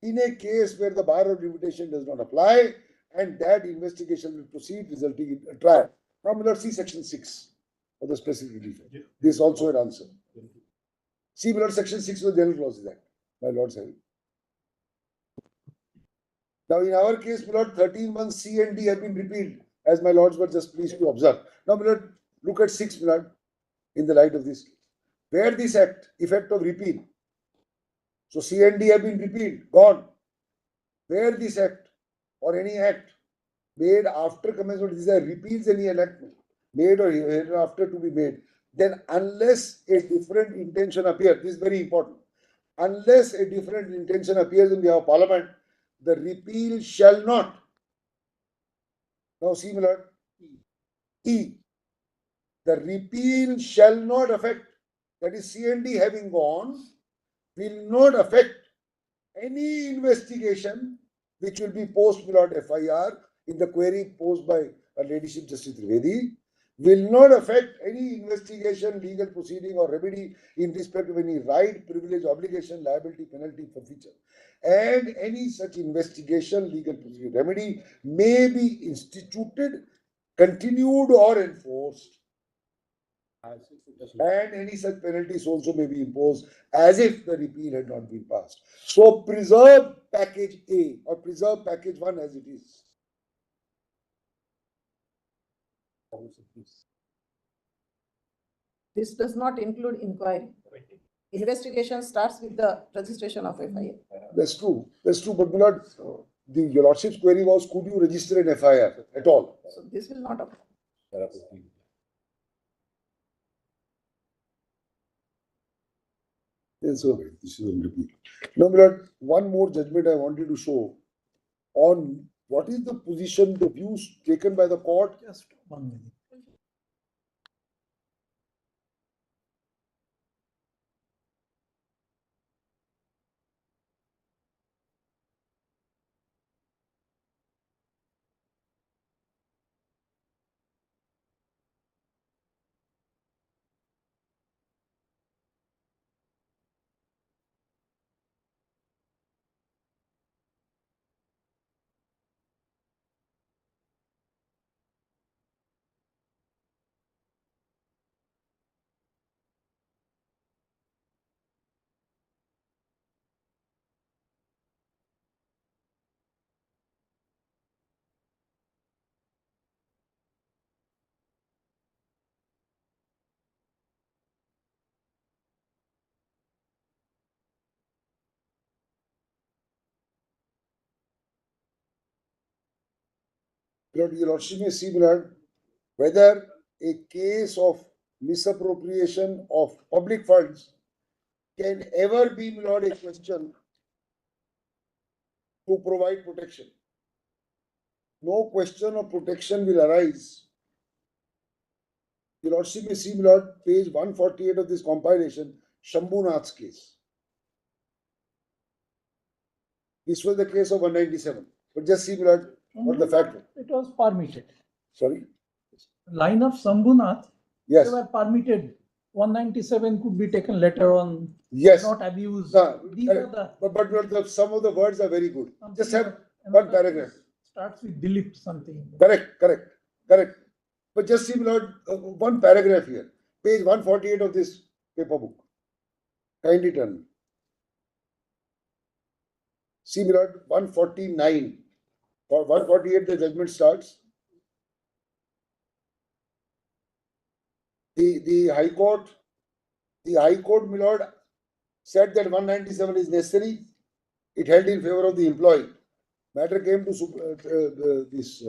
in a case where the bar of limitation does not apply, and that investigation will proceed, resulting in a trial. Now, my lord, see section 6 of the specific relief. This is also an answer. See, my lord, section 6 of the General Clauses Act. My lord, say. Now, in our case, my lord, 13 months C and D have been repealed, as my lords were just pleased to observe. Now, my lord, look at 6, my lord, in the light of this. Where this act, effect of repeal. So C and D have been repealed, gone. Where this act or any act made after commencement, these are repeals any enactment made or hereafter to be made, then unless a different intention appears, this is very important. Unless a different intention appears in the Parliament, the repeal shall not. Now, see, my lord, E. The repeal shall not affect, that is, C&D having gone, will not affect any investigation which will be posed, my lord, FIR in the query posed by Her Ladyship Justice Trivedi, will not affect any investigation, legal proceeding, or remedy in respect of any right, privilege, obligation, liability, penalty, forfeiture. And any such investigation, legal proceeding, remedy may be instituted, continued, or enforced. And any such penalties also may be imposed as if the repeal had not been passed. So preserve package A or preserve package 1 as it is. This does not include inquiry. Investigation starts with the registration of FIR. That's true. That's true. But my lord, your lordship's query was, could you register an FIR at all? So this will not apply. Yes, so this is a repeal. Now, my lord, one more judgment I wanted to show on what is the position, the views taken by the court. Just 1 minute. Your Lordship may see, my lord, whether a case of misappropriation of public funds can ever be, my lord, a question to provide protection. No question of protection will arise. Your Lordship may see, my lord, page 148 of this compilation, Shambhunath's case. This was the case of 197. But just see, my lord, what the fact. It was permitted. Sorry? Line of Shambhunath, Yes. they were permitted. 197 could be taken later on, Yes. not abused. No, These are the. but some of the words are very good. Just have something one that paragraph. Starts with Dilip something. Correct. But just see, my lord, one paragraph here, page 148 of this paper book. Kindly turn me. See, my lord, 149. For 148, the judgment starts. The High Court, my lord, said that 197 is necessary. It held in favor of the employee. Matter came to this.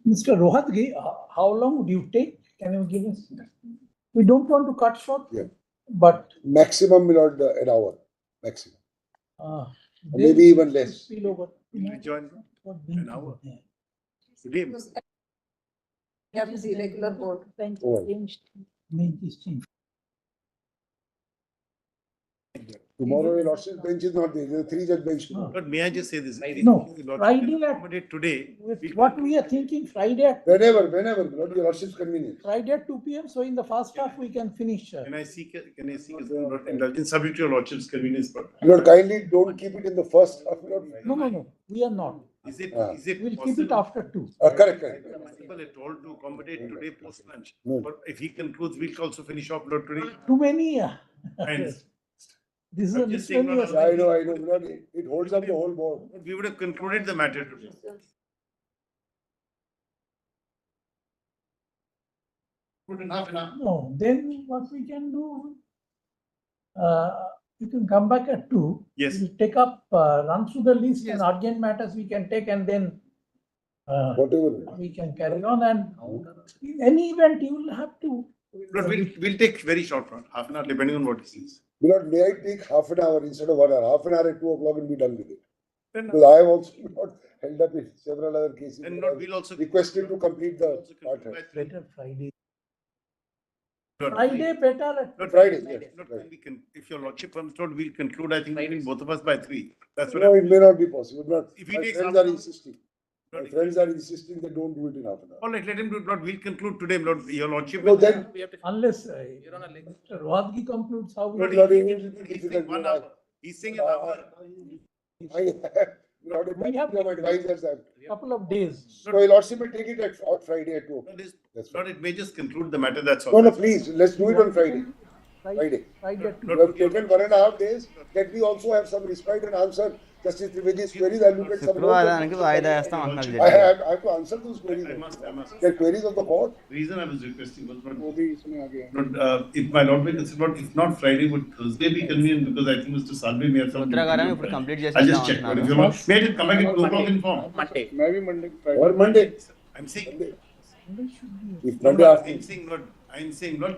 Mr. Rohatgi, how long would you take? Can you give us? We don't want to cut short. Yeah. But. Maximum, my lord, an hour. Maximum. Maybe Maybe even less. Spill over. Will join an hour. Today. Yeah, busy regular board. Oh. Bench is changed. Tomorrow, your lordship bench is not there. There are 3 judge bench. No. But may I just say this? No, Lordship Friday can at- accommodate today. With what we are thinking, Friday at Whenever, my lord, your lordship's convenience. Friday at 2 p.m. So in the first half we can finish. Can I seek indulgence subject to your lordship's convenience? But Lord, kindly don't keep it in the first half, Lord. No, we are not. is it Ah. possible? We'll keep it after 2. Correct. Possible at all to accommodate today post lunch? No. But if he concludes, we'll also finish off Lord today. Too many. And This is I'm a just saying, miscellaneous. Yeah, I know, Lord, it holds up the whole board. we would have concluded the matter today. No, then what we can do, you can come back at 2. Yes. We'll take up, run through the list and urgent matters we can take and then Whatever. we can carry on, and in any event you will have to. Lord, we'll take very short run, half an hour, depending on what he says. Lord, may I take half an hour instead of 1 hour? Half an hour at 2 o'clock and be done with it. Then, Because I have also not held up in several other cases. and Lord, we'll also Requested to complete the part. Better Friday. Lord, Friday better at. Lord, Friday, Lord, yes, Lord, right. we can, if your lordship permits, Lord, we'll conclude, I think, between both of us by 3. That's what No, it may not be possible. Not, If he my takes friends half are an hour- insisting. Lord, My friends are insisting they don't do it in half an hour. all right, let him do it, Lord. We'll conclude today, Lord. Your lordship. No, then, Unless Mr. Rohatgi concludes how we. Lord, Lord, it will be he's difficult. saying 1 hour. He's saying an hour. We have- advisors. Couple of days. So, your lordship will take it on Friday at 2 o'clock. Lord, Lord, it may just conclude the matter, that's all. No, please, let's do it on Friday. Friday at 2. You have taken 1.5 days. Let me also have some respite and answer Justice Trivedi's queries. I'll look at some. శుక్రవారానికి వాయిదా వేస్తాం అంటున్నారు I judge గారు. have to answer those queries. I must. They're queries of the court. The reason I was requesting was not, if my lord may consider, if not Friday, would Thursday be convenient? Because I think Mr. Salvi may have some. Rudra గారు ఇప్పుడు complete చేసి I'll just check, but if you want, may I just come back at 2 o'clock in form? Or Monday. I'm saying. If No, Monday no, afternoon. I'm saying not.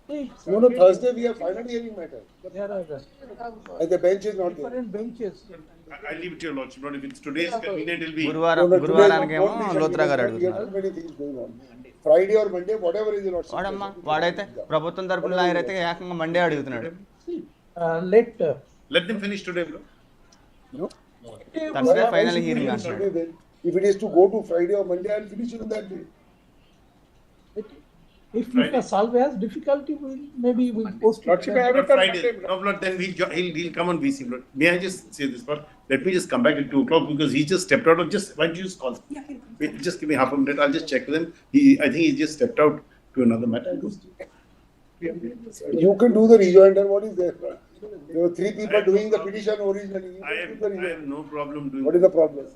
No, Thursday we have final hearing matter. There are And the bench is not there. different benches. I'll leave it to your lordship, Lord. If it's today's convenient, it'll be. గురువారానికేమో Luthra గారు We have అడుగుతున్నారు too many things going on. Friday or Monday, whatever is your lordship. వాడమ్మా వాడైతే ప్రభుత్వం తరపున lawyer అయితే ఏకంగా Monday అడుగుతున్నాడు Let. Let them finish today, bro. Thursday Why final should we hearing finish అంటున్నాడు today then? If it is to go to Friday or Monday, I'll finish it on that day. If Mr. Salve has difficulty, we'll post it. Not Friday. No, Lord, then he'll come on VC, Lord. May I just say this, Lord? Let me just come back at 2 o'clock because he just stepped out of why don't you just call him? Wait, just give me half a minute. I'll just check with him. I think he just stepped out to another matter. You can do the rejoinder. What is there? There were 3 people doing the petition originally. You I can do the have rejoinder. no problem doing What is the problem?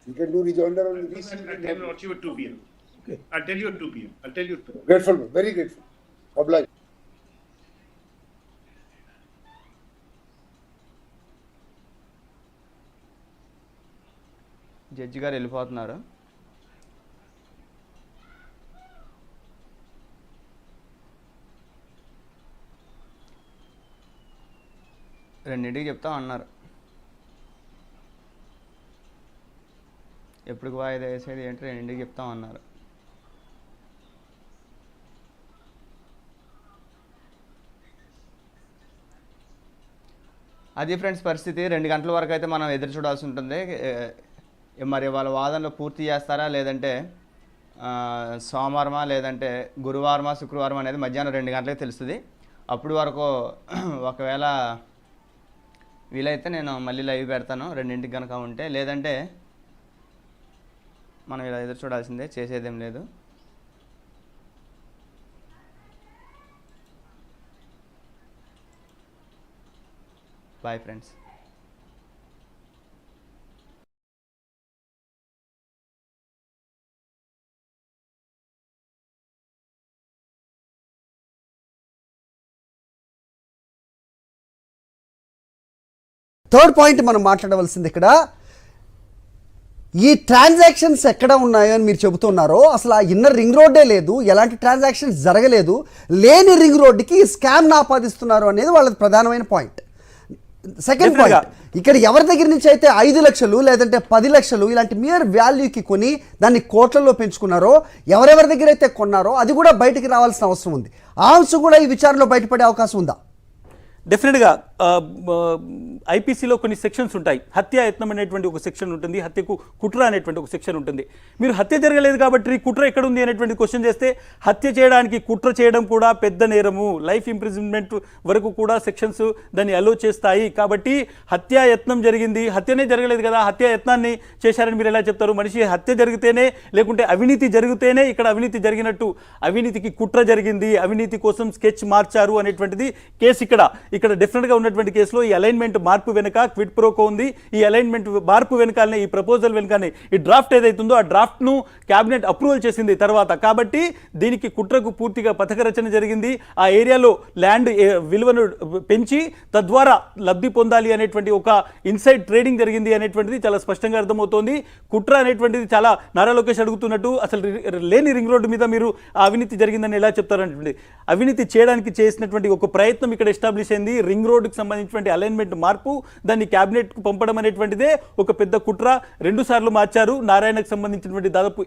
You can do rejoinder on the VC. I tell Lordship at 2 p.m. I'll tell you at 2 p.m. I'll tell you at 2. Grateful, very grateful. Obliged. Judge గారు వెళ్ళిపోతున్నారు. రెండింటికి చెప్తాం అన్నారు. ఎప్పుడు వాయిదా వేసేది ఏంటి, రెండింటికి చెప్తాం అన్నారు. అది ఫ్రెండ్స్ పరిస్థితి. 2 గంటల వరకు అయితే మనం ఎదురు చూడాల్సి ఉంటుంది. మరి వాళ్ళ వాదనలో పూర్తి చేస్తారా, లేదంటే సోమవారమా, లేదంటే గురువారమా, శుక్రవారం అనేది మధ్యాహ్నం 2 గంటలకి తెలుస్తుంది. అప్పుడు వరకు ఒకవేళ వీలైతే నేను మళ్ళీ లైవ్ పెడతాను 2ంటికి కనుక ఉంటే, లేదంటే మనం ఇలా ఎదురు చూడాల్సిందే, చేసేదేం లేదు. Bye friends. థర్డ్ పాయింట్ మనం మాట్లాడవలసింది ఇక్కడ, ఈ ట్రాన్సాక్షన్స్ ఎక్కడ ఉన్నాయో అని మీరు చెబుతున్నారో అసలు ఆ ఇన్నర్ రింగ్ రోడ్డే లేదు, ఎలాంటి ట్రాన్సాక్షన్స్ జరగలేదు, లేని రింగ్ రోడ్డుకి స్కామ్ను ఆపాదిస్తున్నారు అనేది వాళ్ళది ప్రధానమైన పాయింట్. సెకండ్ పాయింట్, ఇక్కడ ఎవరి దగ్గర నుంచి అయితే 5 లక్షలు లేదంటే 10 లక్షలు ఇలాంటి మియర్ వాల్యూకి కొని దాన్ని కోట్లలో పెంచుకున్నారో, ఎవరెవరి దగ్గర అయితే కొన్నారో అది కూడా బయటికి రావాల్సిన అవసరం ఉంది. ఆ అంశం కూడా ఈ విచారణలో బయటపడే అవకాశం ఉందా? డెఫినెట్గా ఐపీసీలో కొన్ని సెక్షన్స్ ఉంటాయి. హత్యాయత్నం అనేటువంటి ఒక సెక్షన్ ఉంటుంది, హత్యకు కుట్ర అనేటువంటి ఒక సెక్షన్ ఉంటుంది. మీరు హత్య జరగలేదు కాబట్టి కుట్ర ఎక్కడ ఉంది అనేటువంటి క్వశ్చన్ చేస్తే, హత్య చేయడానికి కుట్ర చేయడం కూడా పెద్ద నేరము, లైఫ్ ఇంప్రిజన్మెంట్ వరకు కూడా సెక్షన్స్ దాన్ని అలో చేస్తాయి. కాబట్టి హత్యాయత్నం జరిగింది, హత్యనే జరగలేదు కదా, హత్యాయత్నాన్ని చేశారని మీరు ఎలా చెప్తారు? మనిషి హత్య జరిగితేనే, లేకుంటే అవినీతి జరిగితేనే ఇక్కడ అవినీతి జరిగినట్టు. అవినీతికి కుట్ర జరిగింది, అవినీతి కోసం స్కెచ్ మార్చారు అనేటువంటిది కేసు. ఇక్కడ డెఫినెట్గా ఉన్నటువంటి కేసులో ఈ అలైన్మెంట్ మార్పు వెనుక క్విడ్ ప్రోకో ఉంది. ఈ అలైన్మెంట్ మార్పు వెనకాలనే, ఈ ప్రపోజల్ వెనకాలనే ఈ డ్రాఫ్ట్ ఏదైతుందో ఆ డ్రాఫ్ట్ను క్యాబినెట్ అప్రూవల్ చేసింది తర్వాత. కాబట్టి దీనికి కుట్రకు పూర్తిగా పథక రచన జరిగింది. ఆ ఏరియాలో ల్యాండ్ విలువను పెంచి తద్వారా లబ్ధి పొందాలి అనేటువంటి ఒక ఇన్సైడ్ ట్రేడింగ్ జరిగింది అనేటువంటిది చాలా స్పష్టంగా అర్థమవుతోంది. కుట్ర అనేటువంటిది చాలా నారా లోకేష్ అడుగుతున్నట్టు అసలు లేని రింగ్ రోడ్డు మీద మీరు అవినీతి జరిగిందని ఎలా చెప్తారనేటువంటి, అవినీతి చేయడానికి చేసినటువంటి ఒక ప్రయత్నం ఇక్కడ ఎస్టాబ్లిష్ అయింది. రింగ్ రోడ్డుకి సంబంధించినటువంటి అలైన్మెంట్ మార్పు, దాన్ని క్యాబినెట్కు పంపడం అనేటువంటిదే ఒక పెద్ద కుట్ర. 2 సార్లు మార్చారు. నారాయణకు సంబంధించినటువంటి దాదాపు